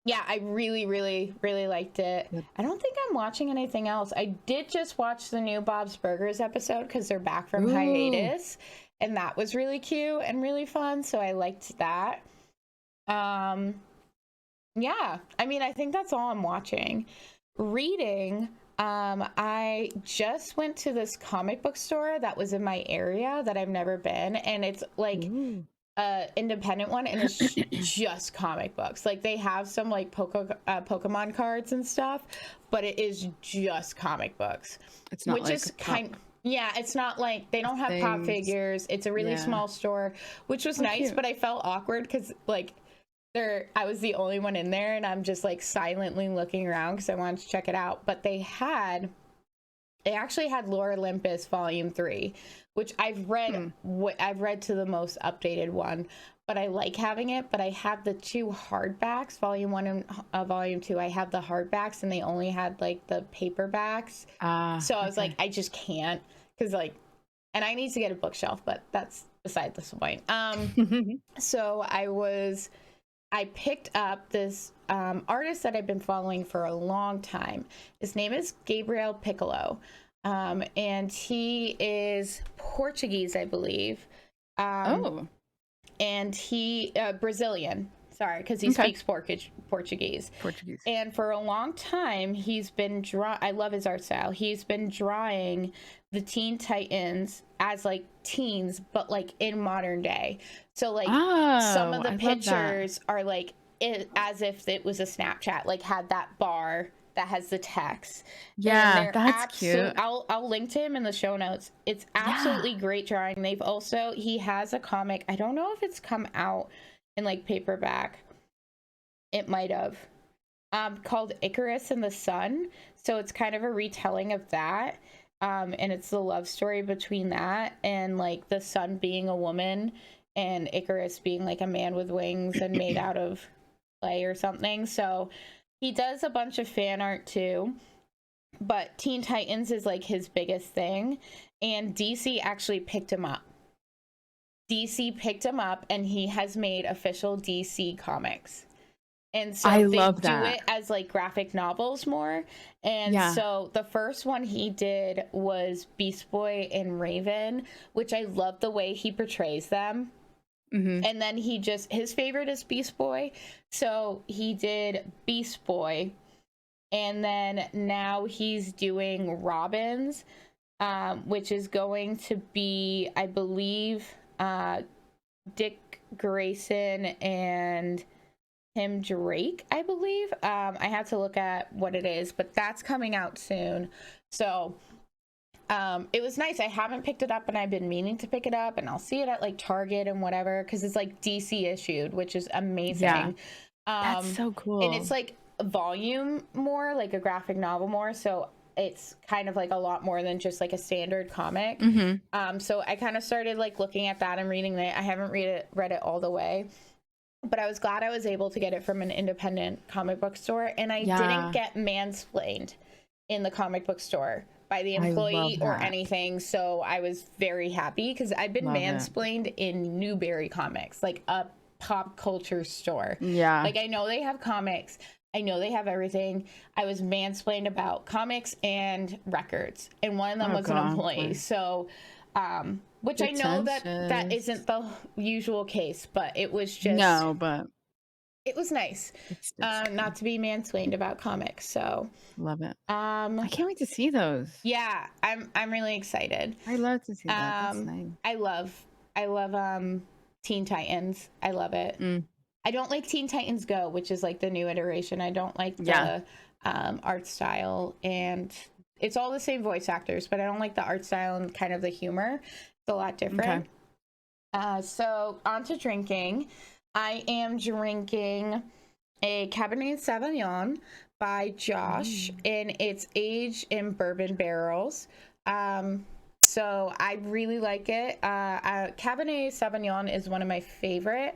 [SPEAKER 1] yeah, I really, really, really liked it. I don't think I'm watching anything else. I did just watch the new Bob's Burgers episode because they're back from hiatus. And that was really cute and really fun. So I liked that. Um, yeah, I mean, I think that's all I'm watching. Reading, I just went to this comic book store that was in my area that I've never been, and it's like independent one, and it's just comic books. Like they have some like Pokemon cards and stuff, but it is just comic books.
[SPEAKER 2] It's not
[SPEAKER 1] which
[SPEAKER 2] like
[SPEAKER 1] is yeah, it's not like they don't have pop figures. It's a really small store, which was nice, cute. But I felt awkward because like I was the only one in there, and I'm just like silently looking around because I wanted to check it out. But they actually had Lore Olympus Volume 3, which I've read. I've read to the most updated one, but I like having it. But I have the 2 hardbacks, Volume 1 and Volume 2. I have the hardbacks, and they only had like the paperbacks. So I was like, I just can't, because like, and I need to get a bookshelf, but that's beside this point. So I picked up this artist that I've been following for a long time. His name is Gabriel Piccolo, and he is Portuguese, I believe. And he Brazilian. Sorry, because he speaks Portuguese. And for a long time, he's been I love his art style. He's been drawing the Teen Titans as like teens, but like in modern day. So like some of the pictures are like as if it was a Snapchat, like had that bar that has the text.
[SPEAKER 2] Yeah, that's cute.
[SPEAKER 1] I'll link to him in the show notes. It's absolutely great drawing. He has a comic. I don't know if it's come out in like paperback. It might have. Called Icarus and the Sun. So it's kind of a retelling of that. And it's the love story between that and like the sun being a woman and Icarus being like a man with wings and made out of clay or something. So he does a bunch of fan art too, but Teen Titans is like his biggest thing, and DC actually picked him up. DC picked him up, and he has made official DC comics. And so they do it as like graphic novels more. And so the first one he did was Beast Boy and Raven, which I love the way he portrays them. And then his favorite is Beast Boy. So he did Beast Boy. And then now he's doing Robins, which is going to be, I believe, Dick Grayson and Tim Drake, I believe. I have to look at what it is, but that's coming out soon. So it was nice. I haven't picked it up, and I've been meaning to pick it up, and I'll see it at like Target and whatever, because it's like DC issued, which is amazing.
[SPEAKER 2] That's so cool.
[SPEAKER 1] And it's like a volume more, like a graphic novel more, so it's kind of like a lot more than just like a standard comic. So I kind of started like looking at that and reading it. I haven't read it all the way, but I was glad I was able to get it from an independent comic book store, and I didn't get mansplained in the comic book store by the employee or anything. So I was very happy, because I've been mansplained in Newberry Comics, like a pop culture store. Like I know they have comics, I know they have everything. I was mansplained about comics and records, and one of them was an employee. So which I know that isn't the usual case, but it was just
[SPEAKER 2] but
[SPEAKER 1] it was nice not to be mansplained about comics. So
[SPEAKER 2] love it. I can't wait to see those.
[SPEAKER 1] Yeah, I'm really excited.
[SPEAKER 2] I love to see that. That's nice.
[SPEAKER 1] I love Teen Titans. I love it. I don't like Teen Titans Go, which is like the new iteration. I don't like the art style, and it's all the same voice actors, but I don't like the art style and kind of the humor. It's a lot different. So on to drinking. I am drinking a Cabernet Sauvignon by Josh, and it's aged in bourbon barrels. So I really like it. Cabernet Sauvignon is one of my favorite.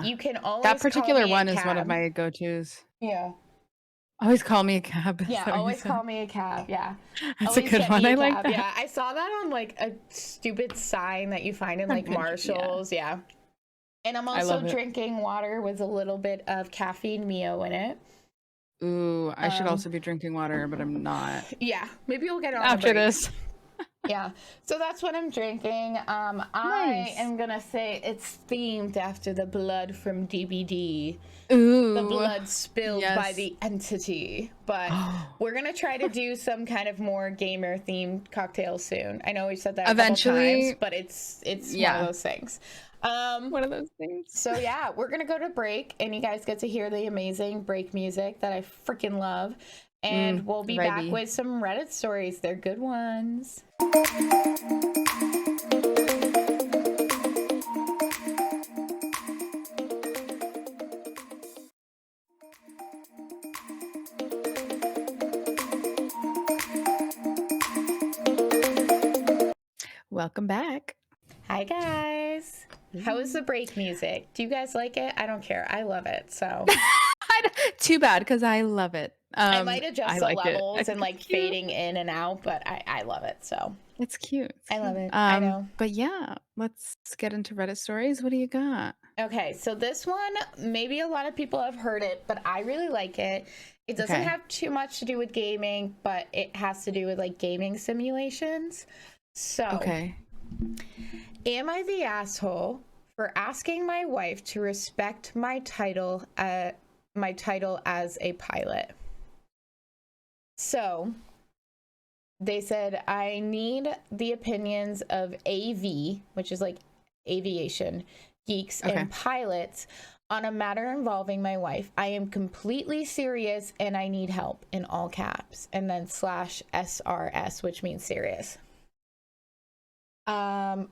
[SPEAKER 1] You can always
[SPEAKER 2] that particular one is one of my go-tos. Always call me a cab.
[SPEAKER 1] Always call me a cab.
[SPEAKER 2] That's a good one. I like that.
[SPEAKER 1] I saw that on like a stupid sign that you find in like Marshalls. And I'm also drinking water with a little bit of caffeine Mio in it.
[SPEAKER 2] Ooh, I should also be drinking water, but I'm not.
[SPEAKER 1] Maybe we'll get on
[SPEAKER 2] after this.
[SPEAKER 1] Yeah. So that's what I'm drinking. I am gonna say it's themed after the blood from DBD.
[SPEAKER 2] Ooh.
[SPEAKER 1] The blood spilled by
[SPEAKER 2] Yes.
[SPEAKER 1] the entity. But we're gonna try to do some kind of more gamer themed cocktail soon. I know we said that
[SPEAKER 2] Eventually,
[SPEAKER 1] a couple times, but it's one of those things.
[SPEAKER 2] One of those things.
[SPEAKER 1] So yeah, we're gonna go to break, and you guys get to hear the amazing break music that I freaking love. And we'll be back with some Reddit stories. They're good ones.
[SPEAKER 2] Welcome back.
[SPEAKER 1] Hi guys. How is the break music? Do you guys like it? I don't care. I love it. So
[SPEAKER 2] too bad, because I love it.
[SPEAKER 1] I might adjust the levels and like fading in and out, but I love it. So
[SPEAKER 2] it's cute.
[SPEAKER 1] I love it. I know.
[SPEAKER 2] But yeah, let's get into Reddit stories. What do you got?
[SPEAKER 1] Okay, so this one, maybe a lot of people have heard it, but I really like it. It doesn't have too much to do with gaming, but it has to do with like gaming simulations. So, am I the asshole for asking my wife to respect my title as a pilot? So, they said, I need the opinions of AV, which is like aviation geeks and pilots, on a matter involving my wife. I am completely serious and I need help, in all caps, and then /SRS, which means serious.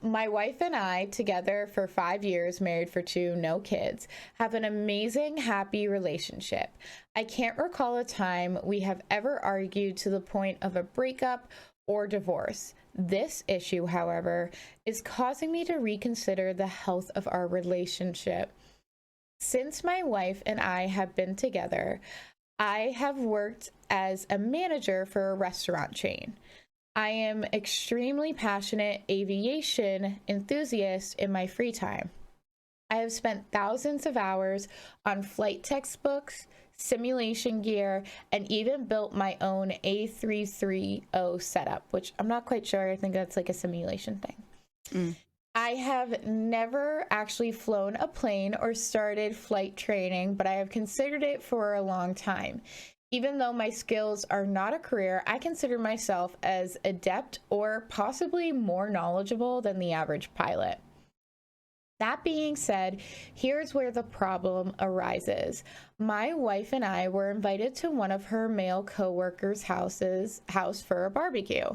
[SPEAKER 1] My wife and I, together for 5 years, married for 2, no kids, have an amazing, happy relationship. I can't recall a time we have ever argued to the point of a breakup or divorce. This issue, however, is causing me to reconsider the health of our relationship. Since my wife and I have been together, I have worked as a manager for a restaurant chain. I am extremely passionate aviation enthusiast in my free time. I have spent thousands of hours on flight textbooks, simulation gear, and even built my own A330 setup, which I'm not quite sure. I think that's like a simulation thing. I have never actually flown a plane or started flight training, but I have considered it for a long time. Even though my skills are not a career, I consider myself as adept or possibly more knowledgeable than the average pilot. That being said, here's where the problem arises. My wife and I were invited to one of her male co-workers' house for a barbecue.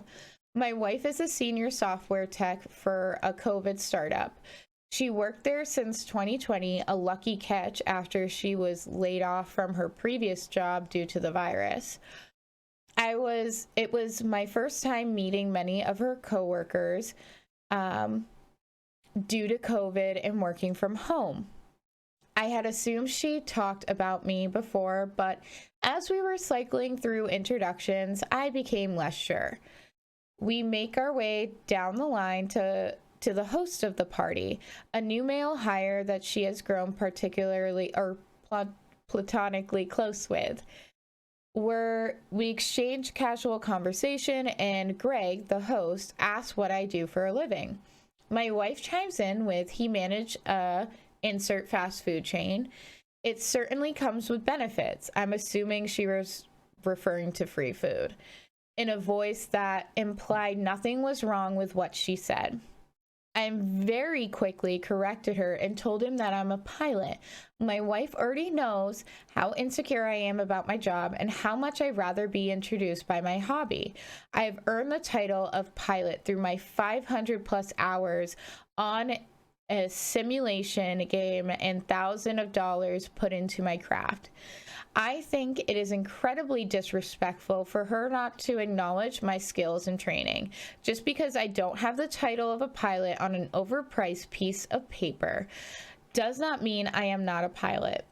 [SPEAKER 1] My wife is a senior software tech for a COVID startup. She worked there since 2020, a lucky catch after she was laid off from her previous job due to the virus. It was my first time meeting many of her coworkers due to COVID and working from home. I had assumed she talked about me before, but as we were cycling through introductions, I became less sure. We make our way down the line to the host of the party, a new male hire that she has grown particularly or platonically close with. We exchange casual conversation, and Greg, the host, asks what I do for a living. My wife chimes in with, he managed insert fast food chain. It certainly comes with benefits. I'm assuming she was referring to free food, in a voice that implied nothing was wrong with what she said. I very quickly corrected her and told him that I'm a pilot. My wife already knows how insecure I am about my job and how much I'd rather be introduced by my hobby. I have earned the title of pilot through my 500 plus hours on a simulation game and thousands of dollars put into my craft. I think it is incredibly disrespectful for her not to acknowledge my skills and training. Just because I don't have the title of a pilot on an overpriced piece of paper does not mean I am not a pilot.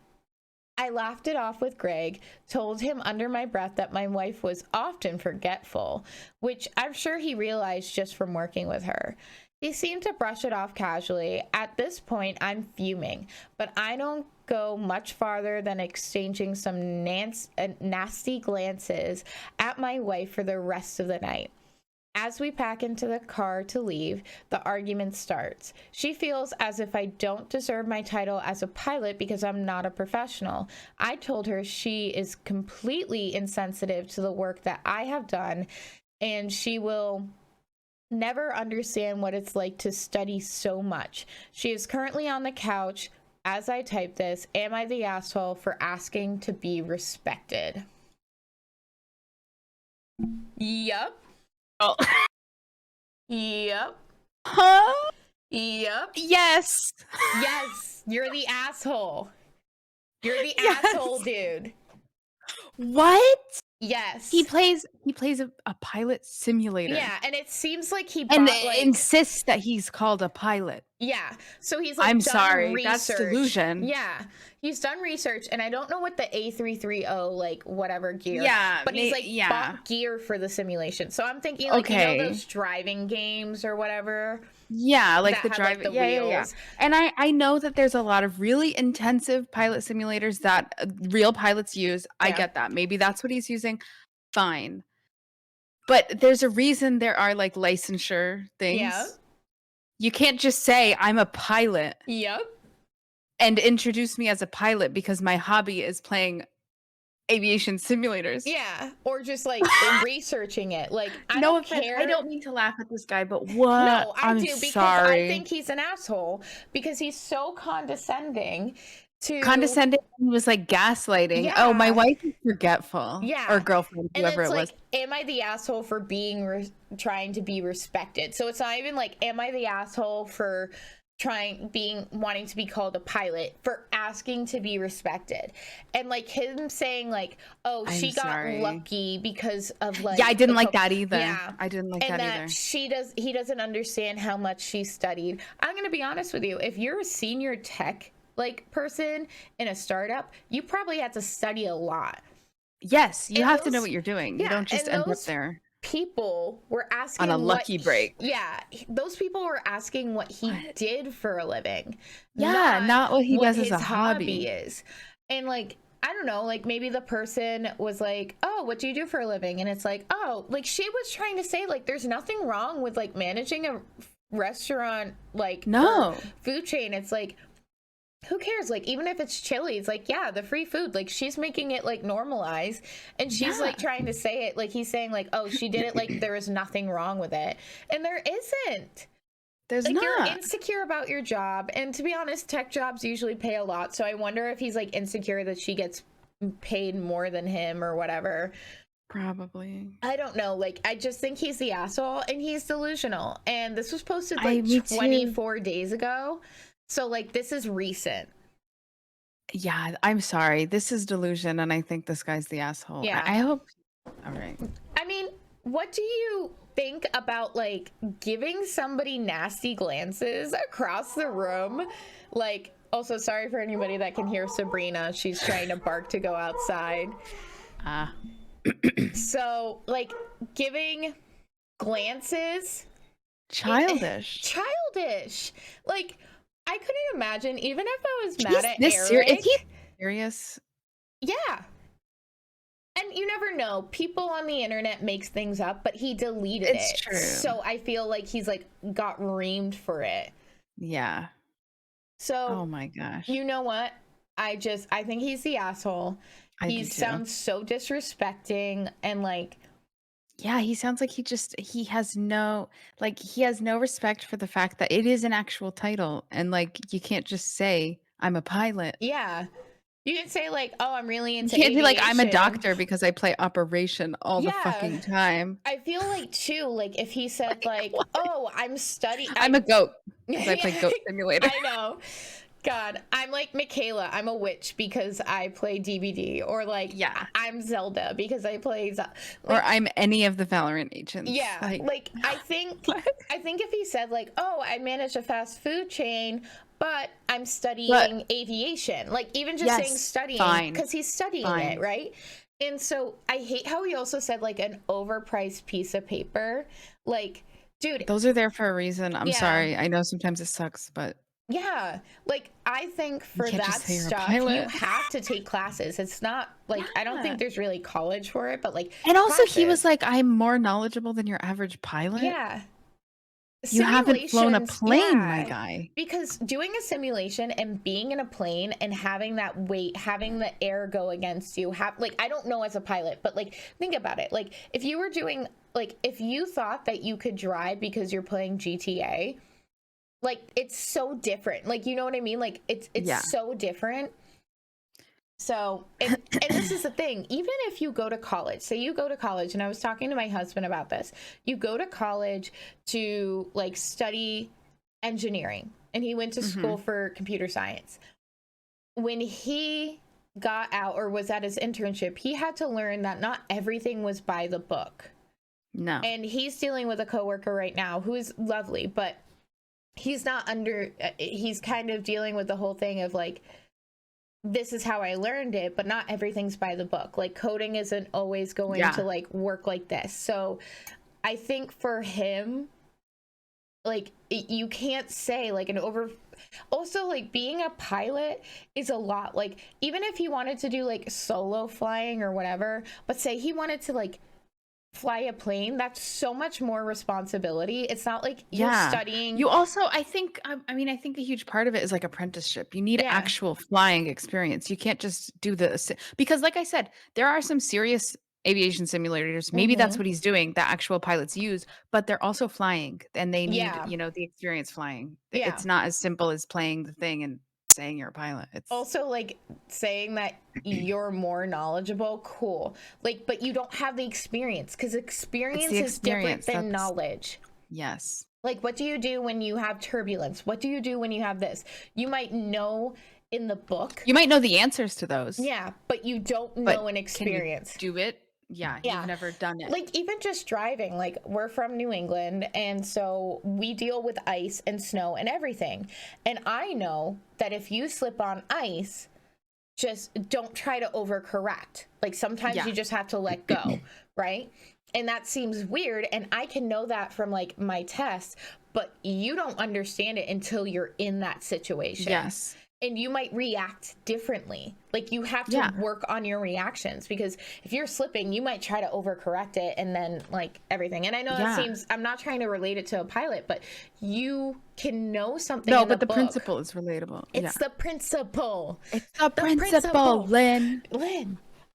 [SPEAKER 1] I laughed it off with Greg, told him under my breath that my wife was often forgetful, which I'm sure he realized just from working with her. He seemed to brush it off casually. At this point, I'm fuming, but I don't go much farther than exchanging some nasty glances at my wife for the rest of the night. As we pack into the car to leave, the argument starts. She feels as if I don't deserve my title as a pilot because I'm not a professional. I told her she is completely insensitive to the work that I have done, and she will never understand what it's like to study so much. She is currently on the couch as I type this. Am I the asshole for asking to be respected? Yep.
[SPEAKER 2] Oh.
[SPEAKER 1] Yep.
[SPEAKER 2] Huh?
[SPEAKER 1] Yep.
[SPEAKER 2] Yes.
[SPEAKER 1] Yes. You're the asshole. You're the asshole, dude.
[SPEAKER 2] What?
[SPEAKER 1] Yes.
[SPEAKER 2] He plays a pilot simulator.
[SPEAKER 1] Yeah, and it seems like he
[SPEAKER 2] insists that he's called a pilot.
[SPEAKER 1] Yeah. So he's like
[SPEAKER 2] I'm
[SPEAKER 1] done
[SPEAKER 2] sorry,
[SPEAKER 1] research.
[SPEAKER 2] that's delusion.
[SPEAKER 1] Yeah. He's done research, and I don't know what the A330 like whatever gear.
[SPEAKER 2] Yeah.
[SPEAKER 1] But he's like bought gear for the simulation. So I'm thinking like you know those driving games or whatever.
[SPEAKER 2] Yeah, like the driving wheels. And I know that there's a lot of really intensive pilot simulators that real pilots use. I get that. Maybe that's what he's using. Fine. But there's a reason there are like licensure things.
[SPEAKER 1] Yeah.
[SPEAKER 2] You can't just say I'm a pilot.
[SPEAKER 1] Yep.
[SPEAKER 2] And introduce me as a pilot because my hobby is playing aviation simulators.
[SPEAKER 1] Yeah, or just like researching it. Like I
[SPEAKER 2] no
[SPEAKER 1] don't
[SPEAKER 2] offense,
[SPEAKER 1] care.
[SPEAKER 2] I don't mean to laugh at this guy, but what?
[SPEAKER 1] No, I do because
[SPEAKER 2] sorry.
[SPEAKER 1] I think he's an asshole because he's so condescending. He
[SPEAKER 2] was like gaslighting.
[SPEAKER 1] Yeah.
[SPEAKER 2] Oh, my wife is forgetful.
[SPEAKER 1] Yeah.
[SPEAKER 2] Or girlfriend, whoever it was.
[SPEAKER 1] Am I the asshole for being trying to be respected? So it's not even like, am I the asshole for wanting to be called a pilot, for asking to be respected? And like him saying like, oh, she got lucky because of like.
[SPEAKER 2] Yeah, I didn't like that either.
[SPEAKER 1] Yeah,
[SPEAKER 2] I didn't like that either.
[SPEAKER 1] He doesn't understand how much she studied. I'm gonna be honest with you. If you're a senior tech like person in a startup, you probably had to study a lot.
[SPEAKER 2] Yes, you have to know what you're doing. You don't just end up there.
[SPEAKER 1] People were asking
[SPEAKER 2] on a lucky break.
[SPEAKER 1] Those people were asking what he did for a living.
[SPEAKER 2] Yeah, not what he does as a hobby
[SPEAKER 1] is. And like, I don't know, like maybe the person was like, oh, what do you do for a living? And it's like, oh, like she was trying to say like there's nothing wrong with like managing a restaurant, like food chain. It's like, who cares? Like, even if it's chili, it's like, yeah, the free food. Like, she's making it, like, normalized. And she's, like, trying to say it. Like, he's saying, like, oh, she did it. Like, there is nothing wrong with it. And there isn't.
[SPEAKER 2] There's not.
[SPEAKER 1] You're insecure about your job. And to be honest, tech jobs usually pay a lot. So I wonder if he's, like, insecure that she gets paid more than him or whatever.
[SPEAKER 2] Probably.
[SPEAKER 1] I don't know. Like, I just think he's the asshole. And he's delusional. And this was posted, like, 24 days ago. So, like, this is recent.
[SPEAKER 2] Yeah, I'm sorry. This is delusion, and I think this guy's the asshole.
[SPEAKER 1] Yeah.
[SPEAKER 2] I hope. All right.
[SPEAKER 1] I mean, what do you think about, like, giving somebody nasty glances across the room? Like, also, sorry for anybody that can hear Sabrina. She's trying to bark to go outside. So, like, giving glances.
[SPEAKER 2] Childish.
[SPEAKER 1] Like, I couldn't imagine, even if I was mad at
[SPEAKER 2] Eric. Is he serious?
[SPEAKER 1] Yeah. And you never know. People on the internet makes things up, but he deleted it.
[SPEAKER 2] It's true.
[SPEAKER 1] So I feel like he's like got reamed for it.
[SPEAKER 2] Yeah.
[SPEAKER 1] So
[SPEAKER 2] oh my gosh.
[SPEAKER 1] You know what? I think he's the asshole. He sounds so disrespecting and like.
[SPEAKER 2] Yeah, he sounds like he has no respect for the fact that it is an actual title, and like you can't just say I'm a pilot.
[SPEAKER 1] Yeah. You can say like, oh, I'm really into
[SPEAKER 2] You can't
[SPEAKER 1] aviation.
[SPEAKER 2] be like, I'm a doctor because I play operation all the fucking time.
[SPEAKER 1] I feel like too, like if he said like, oh, I'm studying.
[SPEAKER 2] I'm a goat because I play Goat Simulator.
[SPEAKER 1] I know. God, I'm like Michaela. I'm a witch because I play DBD, or like, I'm Zelda because I play,
[SPEAKER 2] or I'm any of the Valorant agents.
[SPEAKER 1] Yeah, like I think if he said like, oh, I manage a fast food chain, but I'm studying aviation, like even just saying studying because he's studying it, right? And so I hate how he also said like an overpriced piece of paper, like, dude,
[SPEAKER 2] those are there for a reason. I'm sorry. I know sometimes it sucks, but.
[SPEAKER 1] Yeah, like I think
[SPEAKER 2] You
[SPEAKER 1] for
[SPEAKER 2] can't just
[SPEAKER 1] that
[SPEAKER 2] say you're a
[SPEAKER 1] stuff, you
[SPEAKER 2] pilot.
[SPEAKER 1] have to take classes. It's not like I don't
[SPEAKER 2] Yeah.
[SPEAKER 1] think there's really college for it, but like
[SPEAKER 2] And also he was
[SPEAKER 1] classes.
[SPEAKER 2] like, I'm more knowledgeable than your average pilot.
[SPEAKER 1] Yeah.
[SPEAKER 2] You haven't flown a
[SPEAKER 1] Simulations,
[SPEAKER 2] plane, my
[SPEAKER 1] yeah.
[SPEAKER 2] guy.
[SPEAKER 1] Because doing a simulation and being in a plane and having that weight, having the air go against you, like I don't know as a pilot, but like think about it. Like if you were doing like if you thought that you could drive because you're playing GTA, like it's so different. Like you know what I mean? Like it's
[SPEAKER 2] Yeah.
[SPEAKER 1] so different. So, and this is the thing, even if you go to college, say you go to college, and I was talking to my husband about this, you go to college to like study engineering, and he went to school for computer science. When he got out or was at his internship, he had to learn that not everything was by the book.
[SPEAKER 2] No.
[SPEAKER 1] And he's dealing with a coworker right now who is lovely, but he's kind of dealing with the whole thing of like, this is how I learned it, but not everything's by the book. Like coding isn't always going to like work like this. So I think for him, like you can't say like also like being a pilot is a lot. Like even if he wanted to do like solo flying or whatever, but say he wanted to like fly a plane, that's so much more responsibility. It's not like you're studying.
[SPEAKER 2] You also, I think I think a huge part of it is like apprenticeship. You need actual flying experience. You can't just do because like I said, there are some serious aviation simulators. Maybe that's what he's doing, that actual pilots use, but they're also flying and they need, the experience flying. It's not as simple as playing the thing and saying you're a pilot. It's
[SPEAKER 1] also like saying that you're more knowledgeable, cool, like, but you don't have the experience, because experience is different than knowledge.
[SPEAKER 2] Yes.
[SPEAKER 1] Like what do you do when you have turbulence? What do you do when you have this? You might know in the book,
[SPEAKER 2] you might know the answers to those,
[SPEAKER 1] but you don't know in experience.
[SPEAKER 2] Can you do it? You've never done it.
[SPEAKER 1] Like even just driving, like we're from New England, and so we deal with ice and snow and everything. And I know that if you slip on ice, just don't try to overcorrect. Like sometimes you just have to let go, right? And that seems weird, and I can know that from like my tests, but you don't understand it until you're in that situation.
[SPEAKER 2] Yes.
[SPEAKER 1] And you might react differently. Like you have to work on your reactions, because if you're slipping, you might try to overcorrect it and then like everything. And I know that seems, I'm not trying to relate it to a pilot, but you can know something. No, but the
[SPEAKER 2] principle is relatable.
[SPEAKER 1] It's the principle.
[SPEAKER 2] It's the principle, Lynn.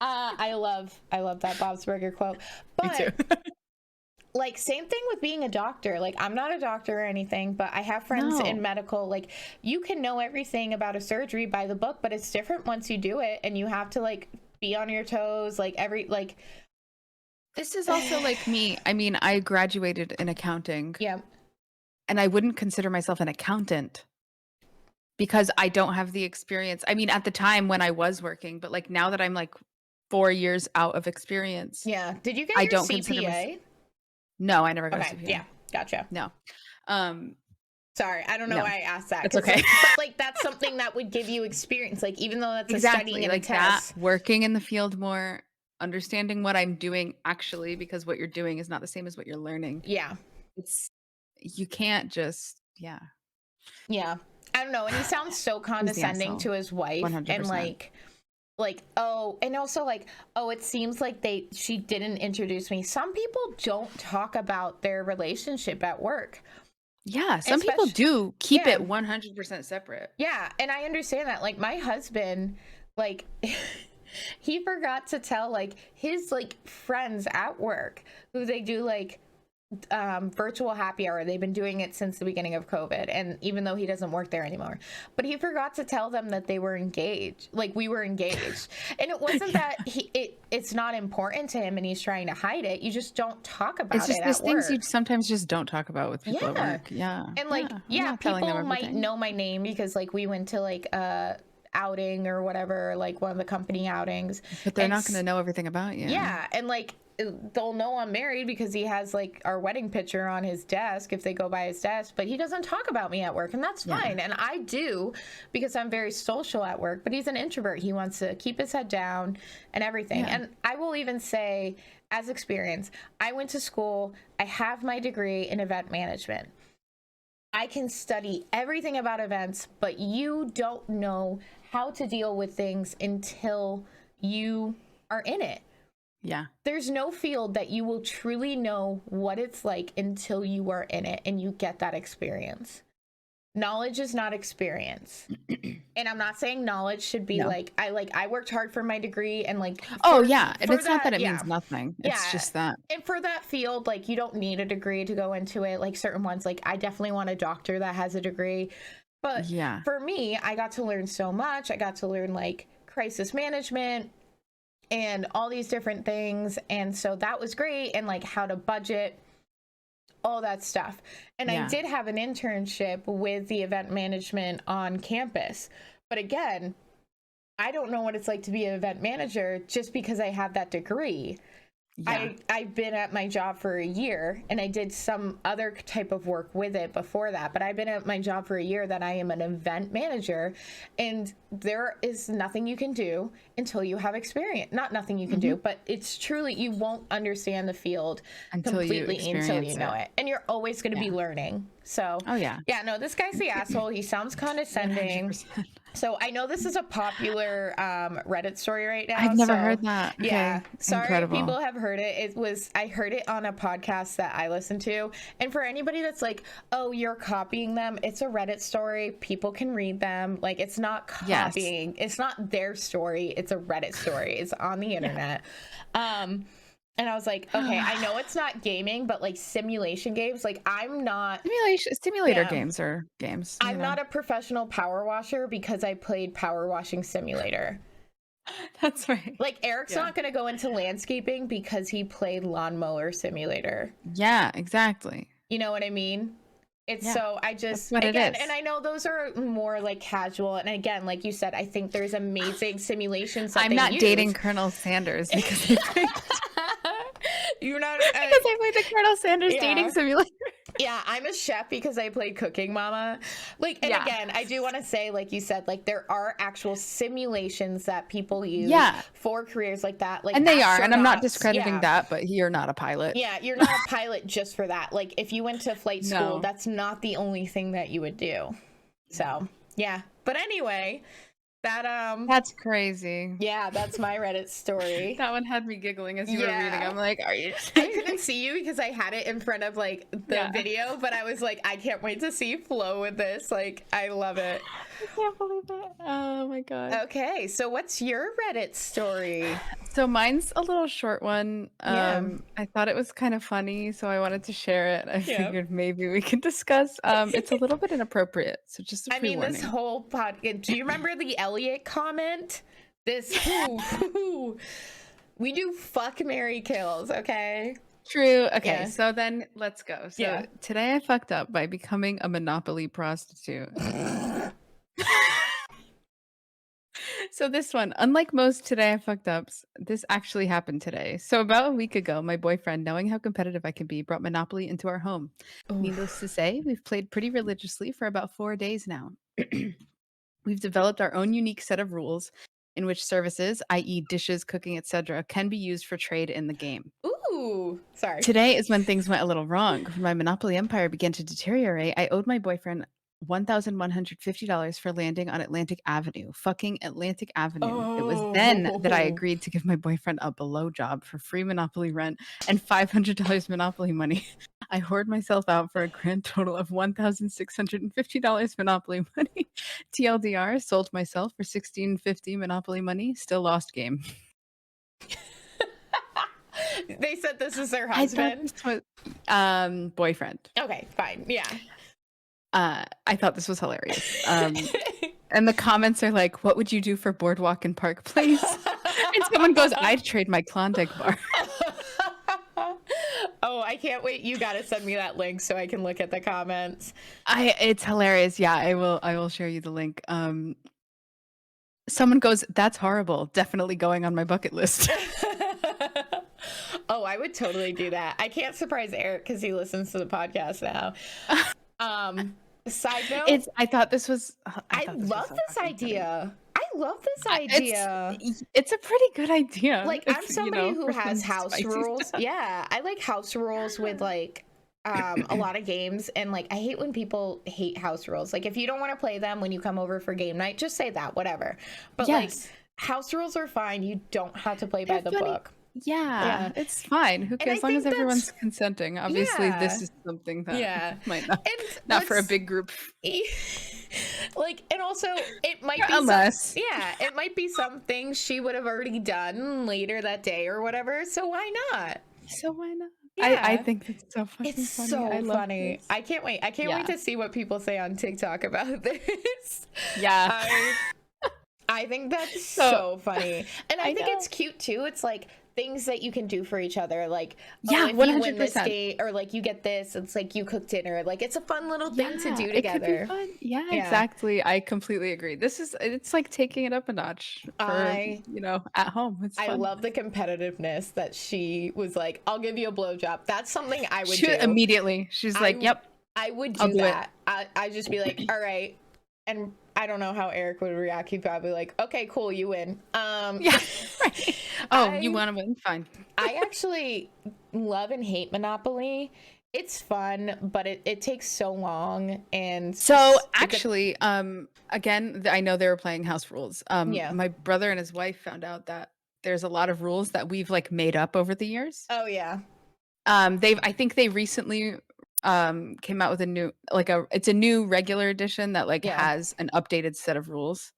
[SPEAKER 1] I love that Bob's Burger quote. But me too. Like same thing with being a doctor. Like I'm not a doctor or anything, but I have friends in medical. Like you can know everything about a surgery by the book, but it's different once you do it, and you have to like be on your toes. Like
[SPEAKER 2] this is also like me. I mean, I graduated in accounting.
[SPEAKER 1] Yeah.
[SPEAKER 2] And I wouldn't consider myself an accountant because I don't have the experience. I mean, at the time when I was working, but like now that I'm like 4 years out of experience.
[SPEAKER 1] Yeah. Did you get your CPA?
[SPEAKER 2] No, I never got a CPA.
[SPEAKER 1] Yeah, gotcha.
[SPEAKER 2] No.
[SPEAKER 1] Sorry, I don't know why I asked that.
[SPEAKER 2] It's okay.
[SPEAKER 1] But like that's something that would give you experience. Like even though that's a study and like a test.
[SPEAKER 2] That, working in the field more, understanding what I'm doing actually, because what you're doing is not the same as what you're learning.
[SPEAKER 1] Yeah.
[SPEAKER 2] You can't just, Yeah.
[SPEAKER 1] I don't know. And he sounds so condescending to his wife. 100%. And and also like, it seems like she didn't introduce me. Some people don't talk about their relationship at work.
[SPEAKER 2] Yeah, some people do keep it 100% separate.
[SPEAKER 1] Yeah, and I understand that. Like my husband, like he forgot to tell like his like friends at work who they do like virtual happy hour. They've been doing it since the beginning of COVID, and even though he doesn't work there anymore, but he forgot to tell them that they were engaged, like we were engaged. And it wasn't that it's not important to him and he's trying to hide it. You just don't talk about
[SPEAKER 2] it's just
[SPEAKER 1] it
[SPEAKER 2] these
[SPEAKER 1] at
[SPEAKER 2] things
[SPEAKER 1] work.
[SPEAKER 2] you sometimes just don't talk about with people at work.
[SPEAKER 1] And like people might know my name because like we went to like outing or whatever, like one of the company outings,
[SPEAKER 2] but they're not going to know everything about you.
[SPEAKER 1] And like they'll know I'm married because he has like our wedding picture on his desk if they go by his desk, but he doesn't talk about me at work, and that's fine. And I do, because I'm very social at work, but he's an introvert. He wants to keep his head down and everything. And I will even say, as experience, I went to school, I have my degree in event management. I can study everything about events, but you don't know how to deal with things until you are in it.
[SPEAKER 2] Yeah.
[SPEAKER 1] There's no field that you will truly know what it's like until you are in it and you get that experience. Knowledge is not experience. And I'm not saying knowledge should be I worked hard for my degree and like
[SPEAKER 2] and it's not that it means nothing. It's just that.
[SPEAKER 1] And for that field, like you don't need a degree to go into it. Like certain ones, like I definitely want a doctor that has a degree. But for me, I got to learn so much. I got to learn like crisis management and all these different things. And so that was great. And like how to budget, all that stuff. And I did have an internship with the event management on campus. But again, I don't know what it's like to be an event manager just because I have that degree. I've been at my job for a year and I did some other type of work with it before that, but I've been at my job for a year that I am an event manager, and there is nothing you can do until you have experience. Not nothing you can do, but it's truly, you won't understand the field completely until you know it. And you're always going to be learning. So, no, this guy's the asshole. He sounds condescending. 100%. So I know this is a popular Reddit story right now.
[SPEAKER 2] I've never heard that. Okay.
[SPEAKER 1] Yeah. Sorry
[SPEAKER 2] Incredible.
[SPEAKER 1] if people have heard it. I heard it on a podcast that I listened to. And for anybody that's like, oh, you're copying them, it's a Reddit story. People can read them. Like, it's not copying. It's not their story. It's a Reddit story. It's on the internet. And I was like, okay, I know it's not gaming, but like simulation games, like I'm not...
[SPEAKER 2] Simulator games are games.
[SPEAKER 1] I'm not a professional power washer because I played Power Washing Simulator.
[SPEAKER 2] That's right.
[SPEAKER 1] Like Eric's not going to go into landscaping because he played Lawnmower Simulator.
[SPEAKER 2] Yeah, exactly.
[SPEAKER 1] You know what I mean? It's so I just...
[SPEAKER 2] That's what it is.
[SPEAKER 1] And I know those are more like casual. And again, like you said, I think there's amazing simulations that
[SPEAKER 2] I'm not dating Colonel Sanders because
[SPEAKER 1] you're not...
[SPEAKER 2] because I played the Colonel Sanders dating simulator.
[SPEAKER 1] Yeah, I'm a chef because I played Cooking Mama. Like, and again, I do want to say, like you said, like there are actual simulations that people use for careers like that. Like,
[SPEAKER 2] and they are, and I'm not discrediting that, but you're not a pilot.
[SPEAKER 1] Yeah, you're not a pilot just for that. Like, if you went to flight school, that's not the only thing that you would do. So, yeah. But anyway,
[SPEAKER 2] that's crazy.
[SPEAKER 1] Yeah, that's my Reddit story.
[SPEAKER 2] That one had me giggling as you were reading. I'm like, are you...
[SPEAKER 1] I couldn't see you because I had it in front of like the video, but I was like, I can't wait to see Flo with this. Like, I love it.
[SPEAKER 2] I can't believe it. Oh my god.
[SPEAKER 1] Okay, so what's your Reddit story?
[SPEAKER 2] So mine's a little short one. I thought it was kind of funny, so I wanted to share it. I figured maybe we could discuss. It's a little bit inappropriate, so just a pre-warning.
[SPEAKER 1] This whole podcast. Do you remember the Elliot comment? This we do fuck, marry, kills. Okay.
[SPEAKER 2] True. Okay, so then let's go. So today I fucked up by becoming a Monopoly prostitute. So this one, unlike most Today I Fucked Ups, this actually happened today. So about a week ago, my boyfriend, knowing how competitive I can be, brought Monopoly into our home. Needless to say, we've played pretty religiously for about 4 days now. We've developed our own unique set of rules in which services, i.e. dishes, cooking, etc., can be used for trade in the game.
[SPEAKER 1] Ooh, sorry.
[SPEAKER 2] Today is when things went a little wrong. When my Monopoly empire began to deteriorate, I owed my boyfriend $1,150 for landing on Atlantic Avenue. Fucking Atlantic Avenue. It was then that I agreed to give my boyfriend a below job for free Monopoly rent and $500 Monopoly money. I whored myself out for a grand total of $1,650 Monopoly money. TLDR, sold myself for $1,650 Monopoly money. Still lost game.
[SPEAKER 1] They said this is their husband?
[SPEAKER 2] Boyfriend.
[SPEAKER 1] Okay, fine. Yeah.
[SPEAKER 2] I thought this was hilarious. And the comments are like, what would you do for Boardwalk and Park Place? And someone goes, I'd trade my Klondike bar.
[SPEAKER 1] Oh, I can't wait. You got to send me that link so I can look at the comments.
[SPEAKER 2] It's hilarious. Yeah, I will share you the link. Someone goes, that's horrible. Definitely going on my bucket list.
[SPEAKER 1] Oh, I would totally do that. I can't surprise Eric because he listens to the podcast now. Side note,
[SPEAKER 2] I thought this was.
[SPEAKER 1] I love this idea. I love this idea.
[SPEAKER 2] It's a pretty good idea.
[SPEAKER 1] Like, I'm somebody who has house rules. Stuff. Yeah, I like house rules with like a lot of games, and like I hate when people hate house rules. Like if you don't want to play them when you come over for game night, just say that, whatever. But like house rules are fine. You don't have to play by the book.
[SPEAKER 2] Yeah, it's fine. Who cares? As long as everyone's consenting. Obviously, this is something that might not for a big group.
[SPEAKER 1] Like, and also it might be it might be something she would have already done later that day or whatever. So why not?
[SPEAKER 2] Yeah. I think it's so funny.
[SPEAKER 1] It's so funny. I can't wait. I can't wait to see what people say on TikTok about this.
[SPEAKER 2] Yeah.
[SPEAKER 1] I think that's so funny. And I think it's cute too. It's like things that you can do for each other. Like, if 100%. You win this day, or like you get this, it's like you cook dinner. Like it's a fun little thing to do together.
[SPEAKER 2] It could be fun. Yeah, exactly. I completely agree. It's like taking it up a notch for, at home. It's fun.
[SPEAKER 1] I love the competitiveness that she was like, I'll give you a blowjob. That's something I would do.
[SPEAKER 2] Immediately. She's like, yep.
[SPEAKER 1] I would do that. I'd just be like, all right. And I don't know how Eric would react. He'd probably like, okay, cool, you win.
[SPEAKER 2] Yeah. Right. Oh, you want to win? Fine.
[SPEAKER 1] I actually love and hate Monopoly. It's fun, but it takes so long. And
[SPEAKER 2] so actually, again, I know they were playing house rules. My brother and his wife found out that there's a lot of rules that we've like made up over the years.
[SPEAKER 1] Oh yeah.
[SPEAKER 2] I think they recently came out with a new it's a new regular edition that has an updated set of rules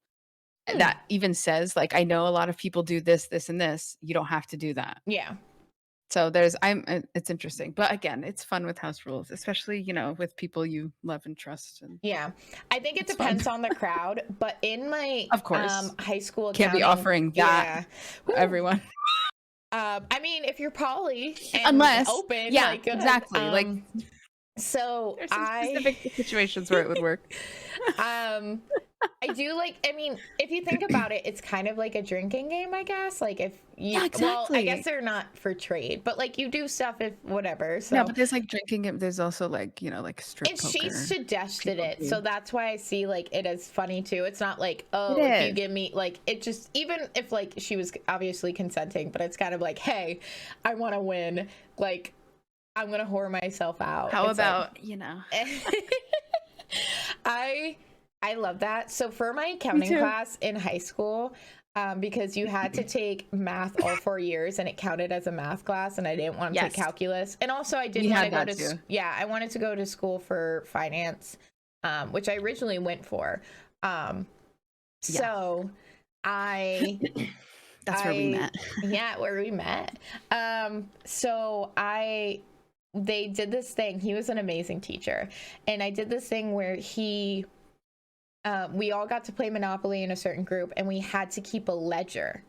[SPEAKER 2] that even says like, I know a lot of people do this and this, you don't have to do that.
[SPEAKER 1] Yeah.
[SPEAKER 2] So it's interesting, but again, it's fun with house rules, especially with people you love and trust. And
[SPEAKER 1] I think it depends on the crowd, but in my
[SPEAKER 2] of course
[SPEAKER 1] high school
[SPEAKER 2] can't be offering that for everyone.
[SPEAKER 1] I mean, if you're poly and
[SPEAKER 2] unless
[SPEAKER 1] open,
[SPEAKER 2] exactly
[SPEAKER 1] so
[SPEAKER 2] there's some specific situations where it would work.
[SPEAKER 1] I do I mean, if you think about it, it's kind of like a drinking game, I guess. Like if you, well, I guess they're not for trade, but like you do stuff if whatever. So
[SPEAKER 2] but there's like drinking. There's also like strip poker.
[SPEAKER 1] She suggested it, so that's why I see like it as funny too. It's not like if you give me like it just even if like she was obviously consenting, but it's kind of like, hey, I want to win. Like I'm gonna whore myself out.
[SPEAKER 2] How about
[SPEAKER 1] I love that. So for my accounting class in high school, because you had to take math all 4 years and it counted as a math class, and I didn't want to take calculus. And also I didn't want to go to I wanted to go to school for finance, which I originally went for. So that's where we met. Yeah, where we met. So they did this thing. He was an amazing teacher, and I did this thing where we all got to play Monopoly in a certain group, and we had to keep a ledger.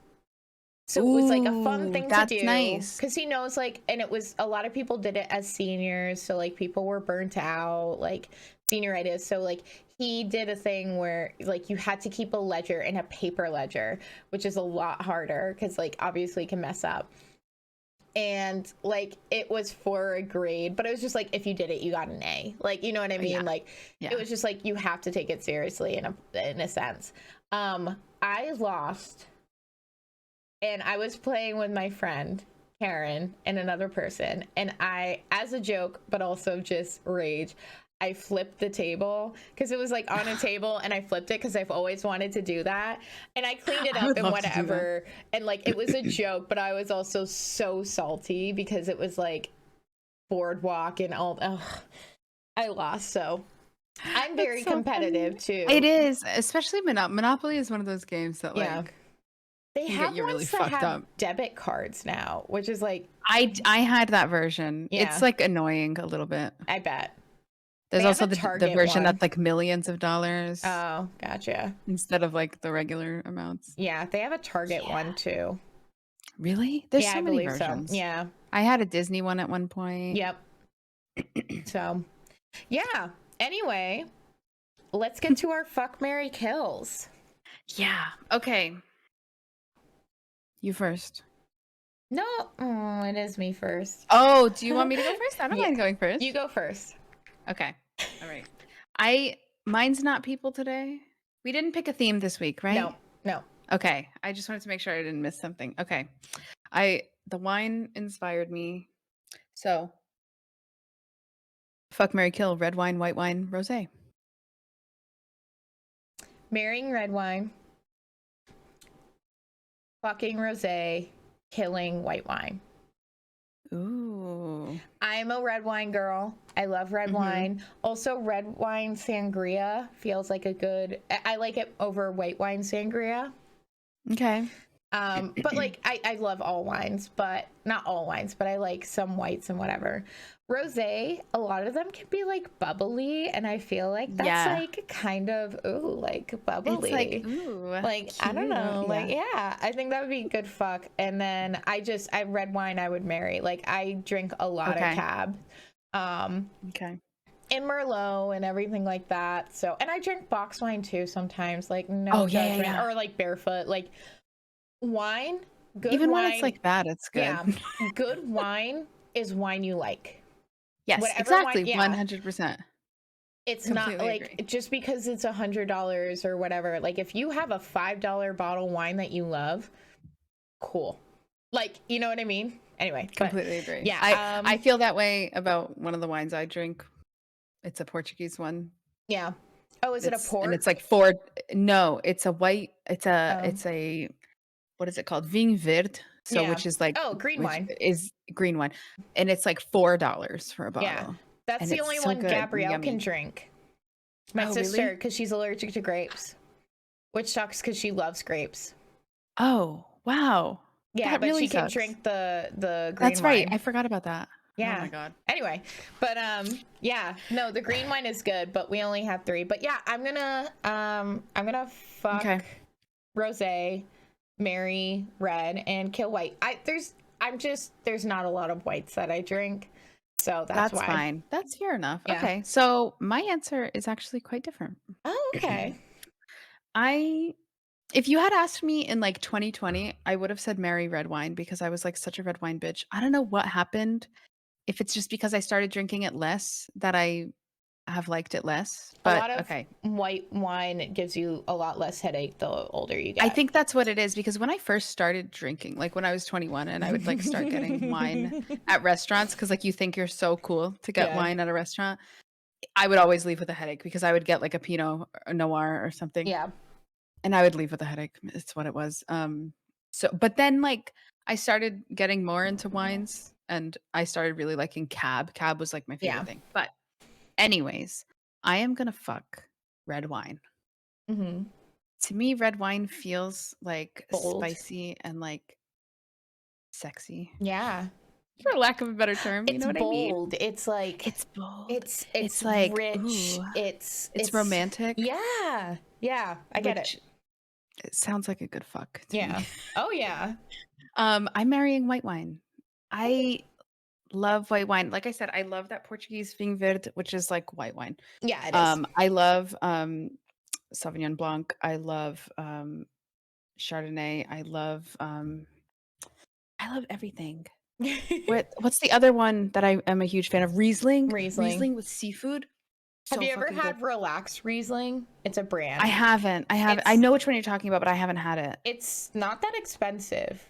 [SPEAKER 1] So it was like a fun thing to do.
[SPEAKER 2] Nice.
[SPEAKER 1] Because he knows and it was a lot of people did it as seniors, so like people were burnt out, like senioritis. So like he did a thing where like you had to keep a ledger in a paper ledger, which is a lot harder because like obviously can mess up. And like it was for a grade, but it was just like if you did it you got an A, like you know what I mean. It was just like you have to take it seriously in a sense. I lost, and I was playing with my friend Karen and another person, and I, as a joke but also just rage, I flipped the table because it was like on a table, and I flipped it because I've always wanted to do that, and I cleaned it up and whatever, and like it was a joke, but I was also so salty because it was like boardwalk and all. I lost, so I'm very competitive too.
[SPEAKER 2] It is, especially Monopoly is one of those games that
[SPEAKER 1] they have ones really that have debit cards now, which is like
[SPEAKER 2] I had that version. It's like annoying a little bit.
[SPEAKER 1] I bet.
[SPEAKER 2] There's also the version that's like millions of dollars.
[SPEAKER 1] Oh, gotcha.
[SPEAKER 2] Instead of like the regular amounts.
[SPEAKER 1] Yeah, they have a Target one too.
[SPEAKER 2] Really? There's so many versions.
[SPEAKER 1] So. Yeah.
[SPEAKER 2] I had a Disney one at one point.
[SPEAKER 1] Yep. So, yeah. Anyway, let's get to our fuck, marry, kills.
[SPEAKER 2] Yeah. Okay. You first.
[SPEAKER 1] No, it is me first.
[SPEAKER 2] Oh, do you want me to go first? I don't mind going first.
[SPEAKER 1] You go first.
[SPEAKER 2] Okay. All right. Mine's not people today. We didn't pick a theme this week, right?
[SPEAKER 1] No.
[SPEAKER 2] Okay. I just wanted to make sure I didn't miss something. Okay. The wine inspired me. So Fuck, marry, kill, red wine, white wine, rosé.
[SPEAKER 1] Marrying red wine, fucking rosé, killing white wine.
[SPEAKER 2] Ooh.
[SPEAKER 1] I'm a red wine girl. I love red wine. Also, red wine sangria feels like a good... I like it over white wine sangria.
[SPEAKER 2] Okay.
[SPEAKER 1] But like I love all wines, but not all wines, but I like some whites and whatever. Rosé, a lot of them can be like bubbly, and I feel like that's like kind of like bubbly.
[SPEAKER 2] It's like, ooh,
[SPEAKER 1] like
[SPEAKER 2] cute.
[SPEAKER 1] I don't know, like I think that would be good fuck. And then I red wine I would marry. Like I drink a lot of cab.
[SPEAKER 2] Okay.
[SPEAKER 1] And Merlot and everything like that. So, and I drink box wine too sometimes, like no judgment, or like barefoot, like wine, good
[SPEAKER 2] even
[SPEAKER 1] wine,
[SPEAKER 2] when it's like that, it's good.
[SPEAKER 1] Yeah, good wine is wine you like.
[SPEAKER 2] Yes,
[SPEAKER 1] whatever
[SPEAKER 2] exactly,
[SPEAKER 1] wine,
[SPEAKER 2] 100%.
[SPEAKER 1] It's
[SPEAKER 2] Completely
[SPEAKER 1] not like
[SPEAKER 2] agree.
[SPEAKER 1] just because it's $100 or whatever. Like if you have a $5 bottle wine that you love, cool. Like, you know what I mean? Anyway,
[SPEAKER 2] Completely agree.
[SPEAKER 1] Yeah,
[SPEAKER 2] I feel that way about one of the wines I drink. It's a Portuguese one.
[SPEAKER 1] Yeah. Oh, is it a port?
[SPEAKER 2] And it's like no, it's a white. It's a what is it called? Vinho verde. So which is like
[SPEAKER 1] green wine.
[SPEAKER 2] Is green wine, and it's like $4 for a bottle.
[SPEAKER 1] Yeah, that's
[SPEAKER 2] and
[SPEAKER 1] the only one Gabrielle can drink. My sister, because she's allergic to grapes, which sucks because she loves grapes.
[SPEAKER 2] Oh wow!
[SPEAKER 1] Yeah,
[SPEAKER 2] that
[SPEAKER 1] but
[SPEAKER 2] really
[SPEAKER 1] she can
[SPEAKER 2] sucks.
[SPEAKER 1] drink the green
[SPEAKER 2] That's right.
[SPEAKER 1] wine.
[SPEAKER 2] I forgot about that.
[SPEAKER 1] Yeah.
[SPEAKER 2] Oh my god.
[SPEAKER 1] Anyway, but yeah, no, the green wine is good, but we only have 3. But yeah, I'm gonna fuck rosé, marry red, and kill white. There's not a lot of whites that I drink, so that's why.
[SPEAKER 2] Fine. That's fair enough.
[SPEAKER 1] Yeah.
[SPEAKER 2] Okay, so my answer is actually quite different.
[SPEAKER 1] Oh, okay.
[SPEAKER 2] If you had asked me in like 2020, I would have said marry red wine because I was like such a red wine bitch. I don't know what happened. If it's just because I started drinking it less that I have liked it less. But
[SPEAKER 1] a lot of white wine gives you a lot less headache the older you get.
[SPEAKER 2] I think that's what it is, because when I first started drinking, like when I was 21 and I would like start getting wine at restaurants, because like you think you're so cool to get wine at a restaurant, I would always leave with a headache because I would get like a Pinot Noir or something.
[SPEAKER 1] Yeah.
[SPEAKER 2] And I would leave with a headache. It's what it was. But then like I started getting more into wines and I started really liking cab. Cab was like my favorite thing. But anyways, I am going to fuck red wine.
[SPEAKER 1] Mm-hmm.
[SPEAKER 2] To me, red wine feels like
[SPEAKER 1] bold,
[SPEAKER 2] spicy and like sexy.
[SPEAKER 1] Yeah.
[SPEAKER 2] For lack of a better term, you know what
[SPEAKER 1] bold.
[SPEAKER 2] I mean?
[SPEAKER 1] It's like
[SPEAKER 2] it's bold.
[SPEAKER 1] It's
[SPEAKER 2] like
[SPEAKER 1] rich.
[SPEAKER 2] Ooh,
[SPEAKER 1] it's
[SPEAKER 2] romantic.
[SPEAKER 1] Yeah. Yeah. I get it.
[SPEAKER 2] It sounds like a good fuck.
[SPEAKER 1] Yeah.
[SPEAKER 2] Me.
[SPEAKER 1] Oh yeah.
[SPEAKER 2] I'm marrying white wine. I love white wine. Like I said, I love that Portuguese vinho verde, which is like white wine.
[SPEAKER 1] Yeah, it is.
[SPEAKER 2] I love Sauvignon Blanc. I love Chardonnay. I love everything. What's the other one that I am a huge fan of? Riesling. Riesling with seafood.
[SPEAKER 1] Have you ever had Relax Riesling? It's a brand.
[SPEAKER 2] I haven't. I know which one you're talking about, but I haven't had it.
[SPEAKER 1] It's not that expensive.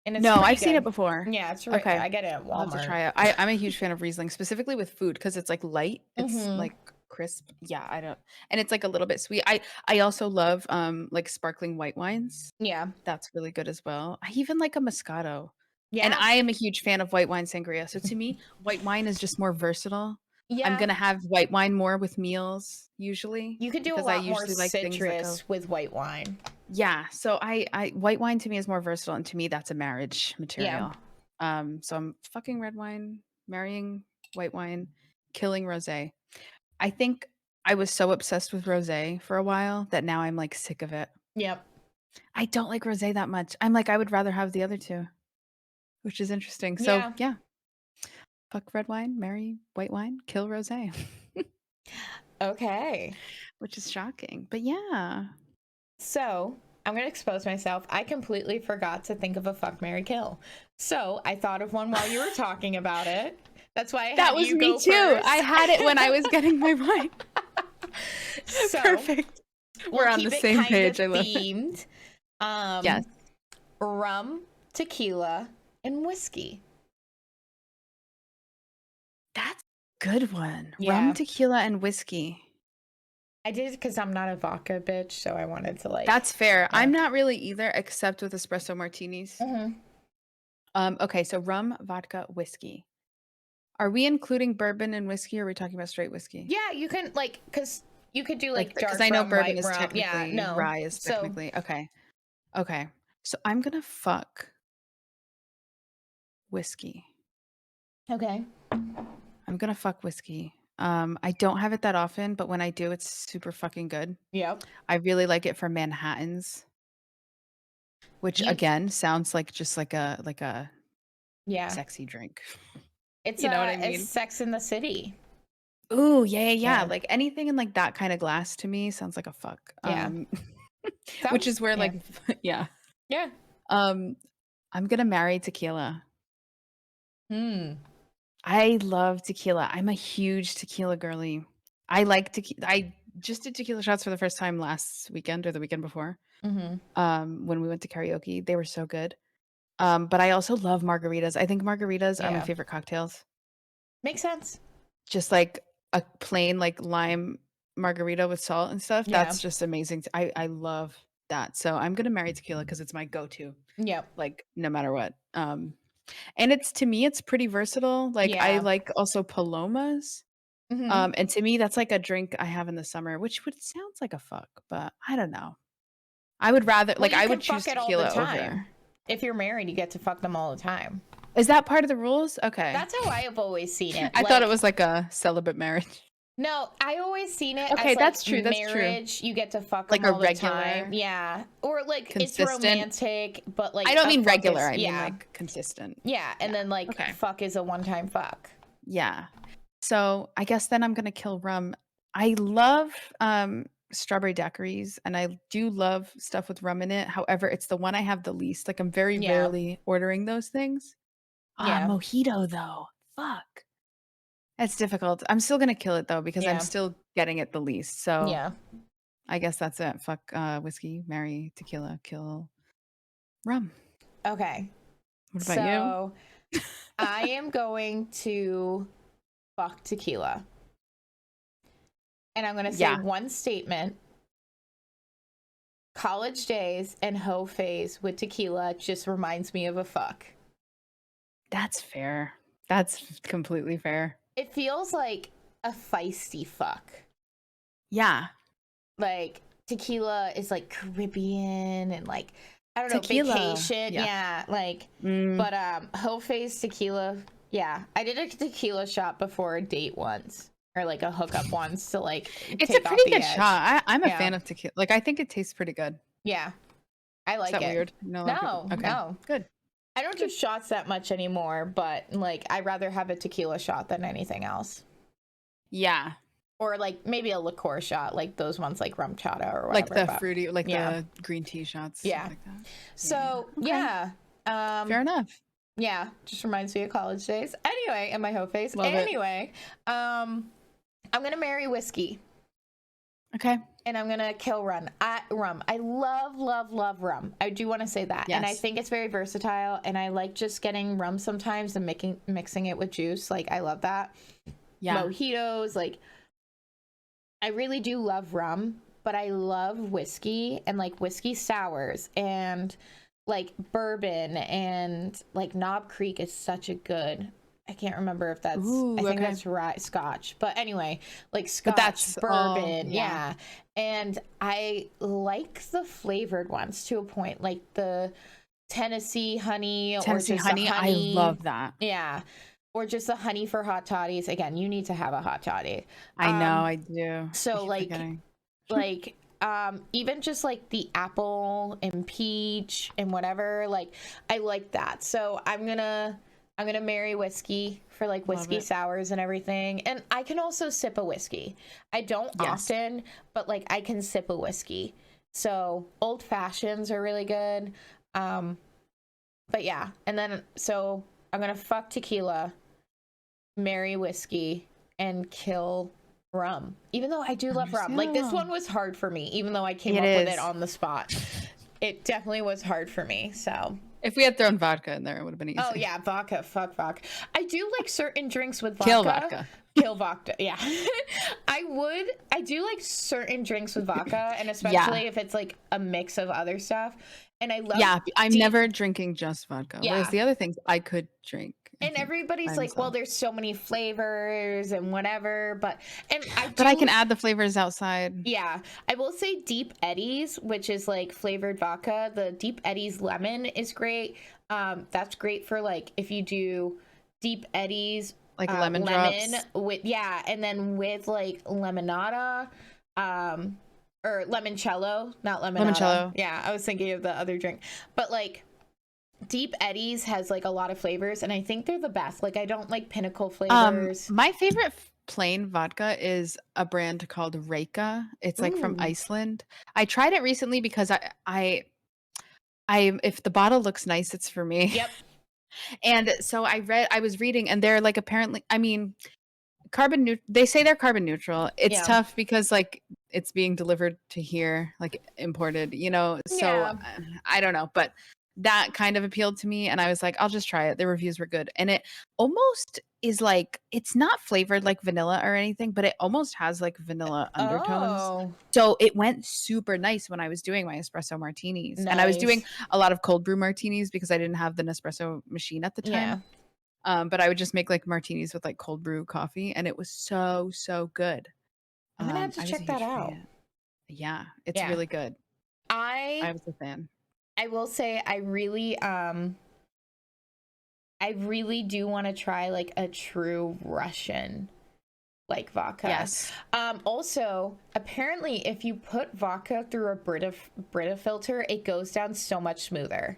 [SPEAKER 2] And it's I've seen it before.
[SPEAKER 1] Yeah, it's right. Okay. I get it at Walmart.
[SPEAKER 2] I'll have to try it. I'm a huge fan of Riesling, specifically with food, because it's like light. It's like crisp. Yeah, and it's like a little bit sweet. I also love like sparkling white wines.
[SPEAKER 1] Yeah,
[SPEAKER 2] that's really good as well. I even like a Moscato. Yeah, and I am a huge fan of white wine sangria. So to me, white wine is just more versatile. Yeah, I'm gonna have white wine more with meals usually.
[SPEAKER 1] You could do a lot more citrus with white wine.
[SPEAKER 2] Yeah, so I white wine to me is more versatile, and to me that's a marriage material. Yeah. So I'm fucking red wine, marrying white wine, killing rosé. I think I was so obsessed with rosé for a while that now I'm like sick of it.
[SPEAKER 1] Yep.
[SPEAKER 2] I don't like rosé that much. I'm like, I would rather have the other two, which is interesting. So yeah. Fuck red wine, marry white wine, kill rosé.
[SPEAKER 1] Okay.
[SPEAKER 2] Which is shocking, but yeah.
[SPEAKER 1] So I'm going to expose myself. I completely forgot to think of a fuck, marry, kill. So I thought of one while you were talking about it. That's why I
[SPEAKER 2] that was
[SPEAKER 1] you
[SPEAKER 2] me
[SPEAKER 1] go
[SPEAKER 2] too.
[SPEAKER 1] First.
[SPEAKER 2] I had it when I was getting my wine.
[SPEAKER 1] So
[SPEAKER 2] perfect. We're on the same page. I love
[SPEAKER 1] themed.
[SPEAKER 2] Yes.
[SPEAKER 1] Rum, tequila, and whiskey.
[SPEAKER 2] That's Good one.
[SPEAKER 1] Yeah.
[SPEAKER 2] Rum, tequila, and whiskey.
[SPEAKER 1] I did because I'm not a vodka bitch, so I wanted to like.
[SPEAKER 2] That's fair.
[SPEAKER 1] Yeah.
[SPEAKER 2] I'm not really either, except with espresso martinis. Okay, so rum, vodka, whiskey. Are we including bourbon and whiskey, or are we talking about straight whiskey?
[SPEAKER 1] Yeah, you can like because you could do like dark
[SPEAKER 2] because I know
[SPEAKER 1] rum,
[SPEAKER 2] bourbon
[SPEAKER 1] white
[SPEAKER 2] is
[SPEAKER 1] rum.
[SPEAKER 2] technically
[SPEAKER 1] Yeah, no.
[SPEAKER 2] rye is
[SPEAKER 1] So
[SPEAKER 2] technically okay. So I'm gonna fuck whiskey.
[SPEAKER 1] okay.
[SPEAKER 2] I'm gonna fuck whiskey. I don't have it that often, but when I do, it's super fucking good.
[SPEAKER 1] Yep.
[SPEAKER 2] I really like it for Manhattans, which again sounds like just like a
[SPEAKER 1] yeah
[SPEAKER 2] sexy drink.
[SPEAKER 1] It's
[SPEAKER 2] You know what I
[SPEAKER 1] it's
[SPEAKER 2] mean?
[SPEAKER 1] Sex in the City.
[SPEAKER 2] Ooh, yeah.
[SPEAKER 1] Yeah.
[SPEAKER 2] Like anything in like that kind of glass to me sounds like a fuck.
[SPEAKER 1] Yeah.
[SPEAKER 2] Which is where like
[SPEAKER 1] yeah.
[SPEAKER 2] I'm gonna marry tequila. I love tequila. I'm a huge tequila girly. I like tequila. I just did tequila shots for the first time last weekend or the weekend before. When we went to karaoke, they were so good. But I also love margaritas. I think margaritas are my favorite cocktails.
[SPEAKER 1] Makes sense.
[SPEAKER 2] Just like a plain like lime margarita with salt and stuff.
[SPEAKER 1] Yeah.
[SPEAKER 2] That's just amazing. I love that. So I'm gonna marry tequila because it's my go-to.
[SPEAKER 1] Yep.
[SPEAKER 2] Like no matter what. And it's to me, it's pretty versatile. Like I like also palomas. And to me, that's like a drink I have in the summer, which sounds like a fuck, but I don't know. I would rather I would choose tequila over.
[SPEAKER 1] If you're married, you get to fuck them all the time.
[SPEAKER 2] Is that part of the rules? Okay.
[SPEAKER 1] That's how I have always seen it.
[SPEAKER 2] I thought it was like a celibate marriage.
[SPEAKER 1] No, I always seen it.
[SPEAKER 2] Okay,
[SPEAKER 1] as,
[SPEAKER 2] that's
[SPEAKER 1] true.
[SPEAKER 2] That's
[SPEAKER 1] marriage,
[SPEAKER 2] true.
[SPEAKER 1] You get to fuck
[SPEAKER 2] like
[SPEAKER 1] them
[SPEAKER 2] a
[SPEAKER 1] all
[SPEAKER 2] regular,
[SPEAKER 1] the time. Yeah, or like
[SPEAKER 2] consistent.
[SPEAKER 1] It's romantic, but like
[SPEAKER 2] I don't mean regular. I mean like consistent.
[SPEAKER 1] Yeah, and then like fuck is a one-time fuck.
[SPEAKER 2] Yeah. So I guess then I'm gonna kill rum. I love strawberry daiquiris, and I do love stuff with rum in it. However, it's the one I have the least. Like I'm very rarely ordering those things. Mojito though. Fuck. That's difficult. I'm still gonna kill it though because I'm still getting it the least. So I guess that's it. Fuck whiskey, marry tequila, kill rum.
[SPEAKER 1] Okay.
[SPEAKER 2] What about
[SPEAKER 1] you? I am going to fuck tequila. And I'm going to say one statement. College days and hoe phase with tequila just reminds me of a fuck.
[SPEAKER 2] That's fair. That's completely fair.
[SPEAKER 1] It feels like a feisty fuck.
[SPEAKER 2] Yeah.
[SPEAKER 1] Like tequila is like Caribbean and like I don't know, vacation. Yeah. Like but hoe phase tequila. Yeah. I did a tequila shot before a date once. Or like a hookup once to like
[SPEAKER 2] it's a pretty good shot. I'm a fan of tequila. Like I think it tastes pretty good.
[SPEAKER 1] Yeah. I like
[SPEAKER 2] it. Is that weird?
[SPEAKER 1] No,
[SPEAKER 2] okay.
[SPEAKER 1] No.
[SPEAKER 2] Good.
[SPEAKER 1] I don't do shots that much anymore, but like I'd rather have a tequila shot than anything else.
[SPEAKER 2] Yeah.
[SPEAKER 1] Or like maybe a liqueur shot, like those ones like rum chata or whatever.
[SPEAKER 2] Like the fruity, like the green tea shots.
[SPEAKER 1] Yeah.
[SPEAKER 2] Like that.
[SPEAKER 1] So
[SPEAKER 2] fair enough.
[SPEAKER 1] Yeah. Just reminds me of college days. Anyway, and my hoe face. Anyway, I'm gonna marry whiskey.
[SPEAKER 2] Okay.
[SPEAKER 1] And I'm gonna kill rum. I love rum. I do want to say that.
[SPEAKER 2] Yes.
[SPEAKER 1] And I think it's very versatile. And I like just getting rum sometimes and mixing it with juice. Like I love that. Yeah. Mojitos. Like I really do love rum, but I love whiskey and like whiskey sours and like bourbon and like Knob Creek is such a good. I can't remember if that's. I think that's right, Scotch. But anyway, like Scotch, bourbon, and I like the flavored ones to a point, like the Tennessee honey.
[SPEAKER 2] Tennessee honey, I love that.
[SPEAKER 1] Yeah, or just the honey for hot toddies. Again, you need to have a hot toddy.
[SPEAKER 2] I know, I do.
[SPEAKER 1] So even just like the apple and peach and whatever, like I like that. So I'm gonna marry whiskey for like whiskey sours and everything. And I can also sip a whiskey. I don't often, but like I can sip a whiskey. So old fashions are really good. But yeah. And then, so I'm going to fuck tequila, marry whiskey, and kill rum. Even though I do love rum. Like this one was hard for me, even though I came up with it on the spot. It definitely was hard for me. So
[SPEAKER 2] if we had thrown vodka in there, it would have been easy.
[SPEAKER 1] Oh yeah, vodka. Fuck vodka. I do like certain drinks with vodka.
[SPEAKER 2] Kill vodka.
[SPEAKER 1] Kill vodka. Yeah. I do like certain drinks with vodka, and especially if it's like a mix of other stuff. And I love
[SPEAKER 2] I'm never drinking just vodka. Whereas the other things I could drink.
[SPEAKER 1] And everybody's like, well, there's so many flavors and whatever, but I
[SPEAKER 2] can add the flavors outside.
[SPEAKER 1] Yeah. I will say Deep Eddies, which is like flavored vodka. The Deep Eddies lemon is great. That's great for like if you do Deep Eddies
[SPEAKER 2] like lemon drops
[SPEAKER 1] with and then with like lemonada, or limoncello, not lemonada. Limoncello. Yeah, I was thinking of the other drink, but like Deep Eddies has like a lot of flavors, and I think they're the best. Like I don't like Pinnacle flavors.
[SPEAKER 2] My favorite plain vodka is a brand called Reyka. It's like from Iceland. I tried it recently because I if the bottle looks nice, it's for me.
[SPEAKER 1] Yep.
[SPEAKER 2] And so I was reading, and they're like apparently, I mean, they say they're carbon neutral. It's tough because like it's being delivered to here, like imported, you know. So I don't know, but that kind of appealed to me, and I was like, I'll just try it. The reviews were good, and it almost is like, it's not flavored like vanilla or anything, but it almost has like vanilla undertones. So it went super nice when I was doing my espresso martinis. And I was doing a lot of cold brew martinis because I didn't have the Nespresso machine at the time. But I would just make like martinis with like cold brew coffee, and it was so good.
[SPEAKER 1] I'm gonna have to check that out.
[SPEAKER 2] Yeah, it's really good. I was a fan.
[SPEAKER 1] I will say I really do want to try like a true Russian like vodka.
[SPEAKER 2] Yes.
[SPEAKER 1] Also, apparently if you put vodka through a Brita filter, it goes down so much smoother.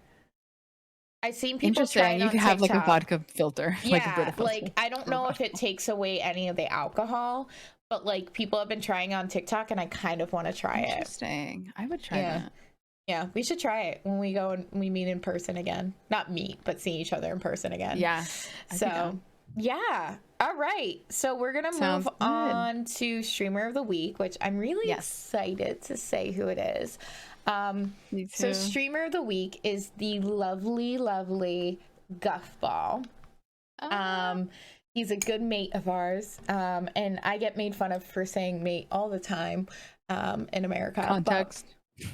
[SPEAKER 1] I've seen people trying
[SPEAKER 2] you can have like a vodka filter.
[SPEAKER 1] Yeah, like a Brita filter. Like I don't know if it takes away any of the alcohol, but like people have been trying on TikTok, and I kind of want to try it.
[SPEAKER 2] Interesting. I would try that.
[SPEAKER 1] Yeah, we should try it when we go and we meet in person again. Not meet, but see each other in person again.
[SPEAKER 2] Yeah.
[SPEAKER 1] So, yeah. All right. So we're going to move on to Streamer of the Week, which I'm really excited to say who it is.
[SPEAKER 2] Me too.
[SPEAKER 1] So Streamer of the Week is the lovely, lovely Guffball. He's a good mate of ours. And I get made fun of for saying mate all the time in America.
[SPEAKER 2] Context.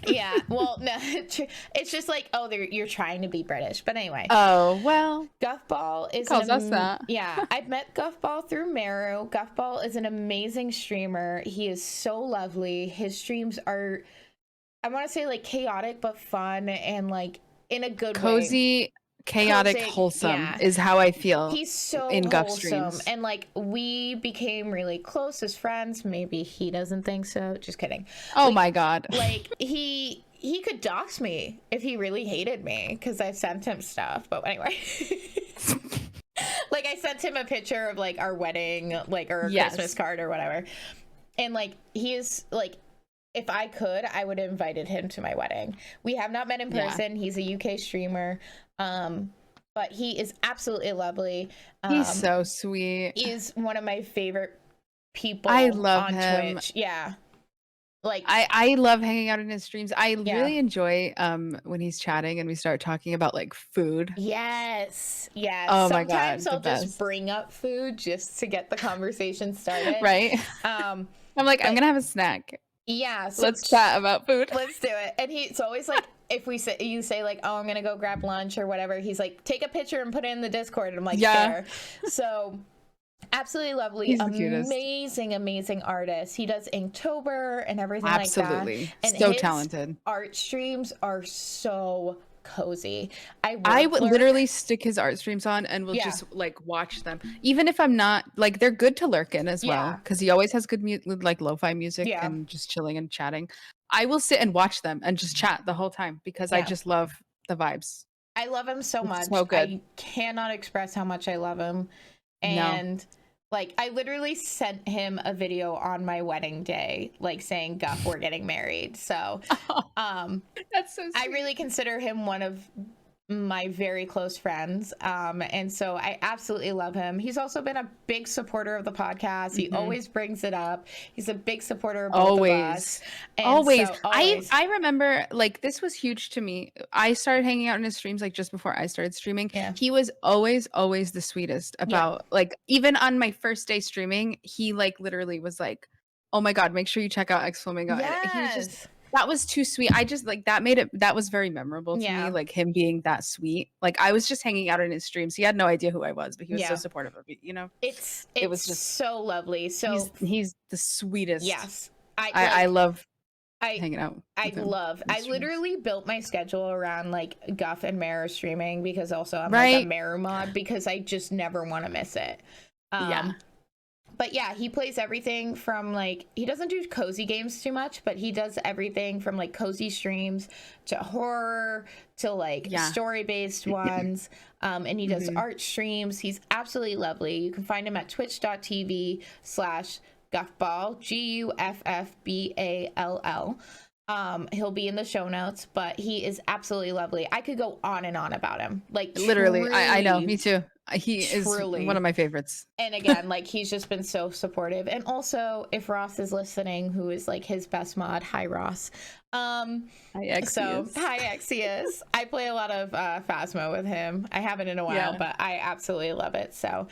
[SPEAKER 1] Yeah, well, no, it's just like, oh, you're trying to be British, but anyway.
[SPEAKER 2] Oh, well,
[SPEAKER 1] Guffball is
[SPEAKER 2] calls us that.
[SPEAKER 1] Yeah, I've met Guffball through Meru. Guffball is an amazing streamer. He is so lovely. His streams are, I want to say like chaotic but fun, and like in a good
[SPEAKER 2] way. Chaotic, wholesome is how I feel.
[SPEAKER 1] He's so
[SPEAKER 2] in Guff
[SPEAKER 1] wholesome,
[SPEAKER 2] streams,
[SPEAKER 1] and like we became really close as friends. Maybe he doesn't think so. Just kidding.
[SPEAKER 2] Oh my god!
[SPEAKER 1] Like he could dox me if he really hated me because I sent him stuff. But anyway, like I sent him a picture of like our wedding, like or a Christmas card or whatever, and like he is like. If I could, I would have invited him to my wedding. We have not met in person. He's a UK streamer. But he is absolutely lovely.
[SPEAKER 2] He's so sweet.
[SPEAKER 1] He's one of my favorite people.
[SPEAKER 2] I love
[SPEAKER 1] on
[SPEAKER 2] him.
[SPEAKER 1] Twitch. Yeah. Like
[SPEAKER 2] I love hanging out in his streams. I really enjoy when he's chatting and we start talking about like food.
[SPEAKER 1] Yes. Yes.
[SPEAKER 2] Oh
[SPEAKER 1] Sometimes
[SPEAKER 2] my god.
[SPEAKER 1] I'll just bring up food just to get the conversation started.
[SPEAKER 2] Right. I'm like, I'm gonna have a snack.
[SPEAKER 1] Yeah, so
[SPEAKER 2] let's chat about food.
[SPEAKER 1] Let's do it. And it's always like, if you say like, oh, I'm gonna go grab lunch or whatever, he's like, take a picture and put it in the Discord. And I'm like, fair. So absolutely lovely, amazing artist. He does Inktober and everything like that.
[SPEAKER 2] Absolutely, so talented.
[SPEAKER 1] Art streams are so cozy.
[SPEAKER 2] I would literally stick his art streams on and will just like watch them, even if I'm not like, they're good to lurk in as well because he always has good like lo-fi music and just chilling and chatting. I will sit and watch them and just chat the whole time because I just love the vibes.
[SPEAKER 1] I love him so much.
[SPEAKER 2] So good.
[SPEAKER 1] I cannot express how much I love him. And like I literally sent him a video on my wedding day, like saying, Guff, we're getting married. So
[SPEAKER 2] that's so sweet.
[SPEAKER 1] I really consider him one of my very close friends. And so I absolutely love him. He's also been a big supporter of the podcast. He always brings it up. He's a big supporter of both of us. And
[SPEAKER 2] always.
[SPEAKER 1] So always.
[SPEAKER 2] I remember, like, this was huge to me. I started hanging out in his streams like just before I started streaming.
[SPEAKER 1] Yeah.
[SPEAKER 2] He was always the sweetest about like, even on my first day streaming, he like literally was like, oh my God, make sure you check out xFlowmingo.
[SPEAKER 1] Yes.
[SPEAKER 2] And he was just, that was too sweet. I just like that was very memorable to me, like him being that sweet. Like I was just hanging out in his streams. He had no idea who I was, but he was so supportive of me, you know?
[SPEAKER 1] It was just so lovely. So
[SPEAKER 2] he's the sweetest.
[SPEAKER 1] Yes.
[SPEAKER 2] I love hanging out.
[SPEAKER 1] I literally built my schedule around like Guff and Mara streaming, because also I'm like a Mara mod, because I just never want to miss it. But yeah, he plays everything from like, he doesn't do cozy games too much, but he does everything from like cozy streams to horror to like story-based ones. And he does art streams. He's absolutely lovely. You can find him at twitch.tv/Guffball, GUFFBALL. He'll be in the show notes, but he is absolutely lovely. I could go on and on about him. Like
[SPEAKER 2] literally, truly, I know, me too. He is one of my favorites. And
[SPEAKER 1] again, like he's just been so supportive. And also, if Ross is listening, who is like his best mod, hi Ross. Hi Exius. I play a lot of Phasmo with him. I haven't in a while, but I absolutely love it. So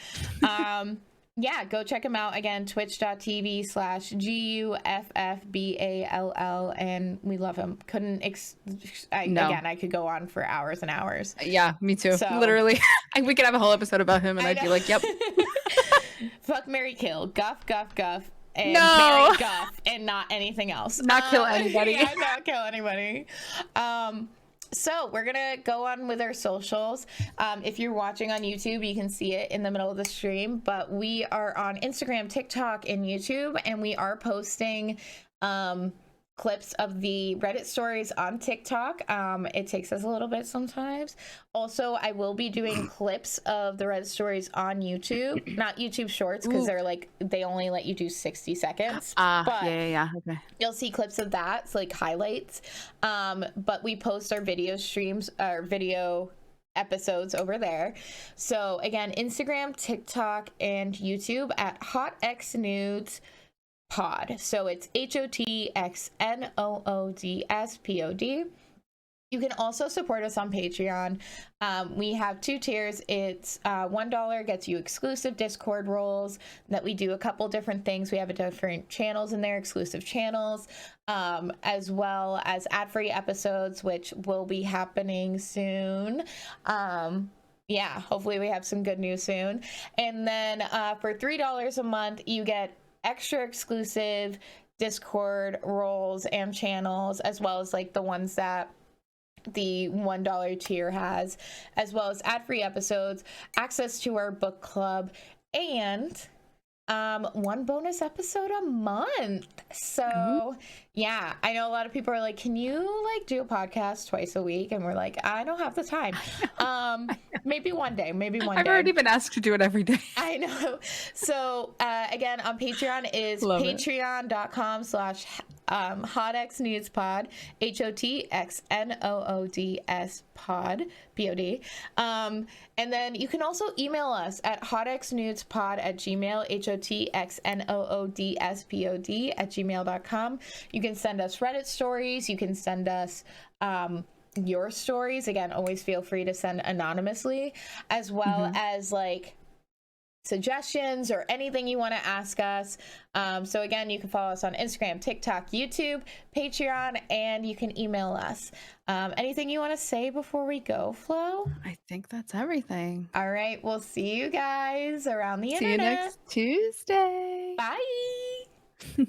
[SPEAKER 1] yeah, go check him out again, twitch.tv/GUFFBALL, and we love him. Again, I could go on for hours and hours.
[SPEAKER 2] Yeah, me too. So, literally, we could have a whole episode about him, and I'd be like, yep.
[SPEAKER 1] Fuck, marry, kill, Guff, and marry Guff, and not anything else.
[SPEAKER 2] Not kill anybody.
[SPEAKER 1] Not kill anybody. So we're gonna go on with our socials. If you're watching on YouTube, you can see it in the middle of the stream, but we are on Instagram, TikTok, and YouTube, and we are posting clips of the Reddit stories on TikTok. It takes us a little bit sometimes. Also, I will be doing clips of the Reddit stories on YouTube, not YouTube Shorts, because they're like, they only let you do 60 seconds. But
[SPEAKER 2] okay.
[SPEAKER 1] You'll see clips of that, so like highlights. But we post our video streams, our video episodes over there. So again, Instagram, TikTok, and YouTube at HotXNudes Pod. So it's HOTXNOODSPOD. You can also support us on Patreon. We have 2 tiers. It's $1 gets you exclusive Discord roles that we do a couple different things. We have different channels in there, exclusive channels, as well as ad-free episodes, which will be happening soon. Yeah, hopefully we have some good news soon. And then for $3 a month, you get extra exclusive Discord roles and channels, as well as like the ones that the $1 tier has, as well as ad-free episodes, access to our book club, and 1 bonus episode a month. So yeah, I know a lot of people are like, can you like do a podcast twice a week? And we're like, I don't have the time. Maybe one day. I've
[SPEAKER 2] already been asked to do it every day.
[SPEAKER 1] I know. So again, on Patreon is patreon.com/HotXNudesPod, HOTXNOODS pod, and then you can also email us at hotxnudespod@gmail, HOTXNOODSPOD@gmail.com. You can send us Reddit stories. You can send us your stories. Again, always feel free to send anonymously, as well as like suggestions or anything you want to ask us. So again, you can follow us on Instagram, TikTok, YouTube, Patreon, and you can email us. Anything you want to say before we go, Flo?
[SPEAKER 2] I think that's everything.
[SPEAKER 1] All right, we'll see you guys around the internet.
[SPEAKER 2] See you next Tuesday.
[SPEAKER 1] Bye.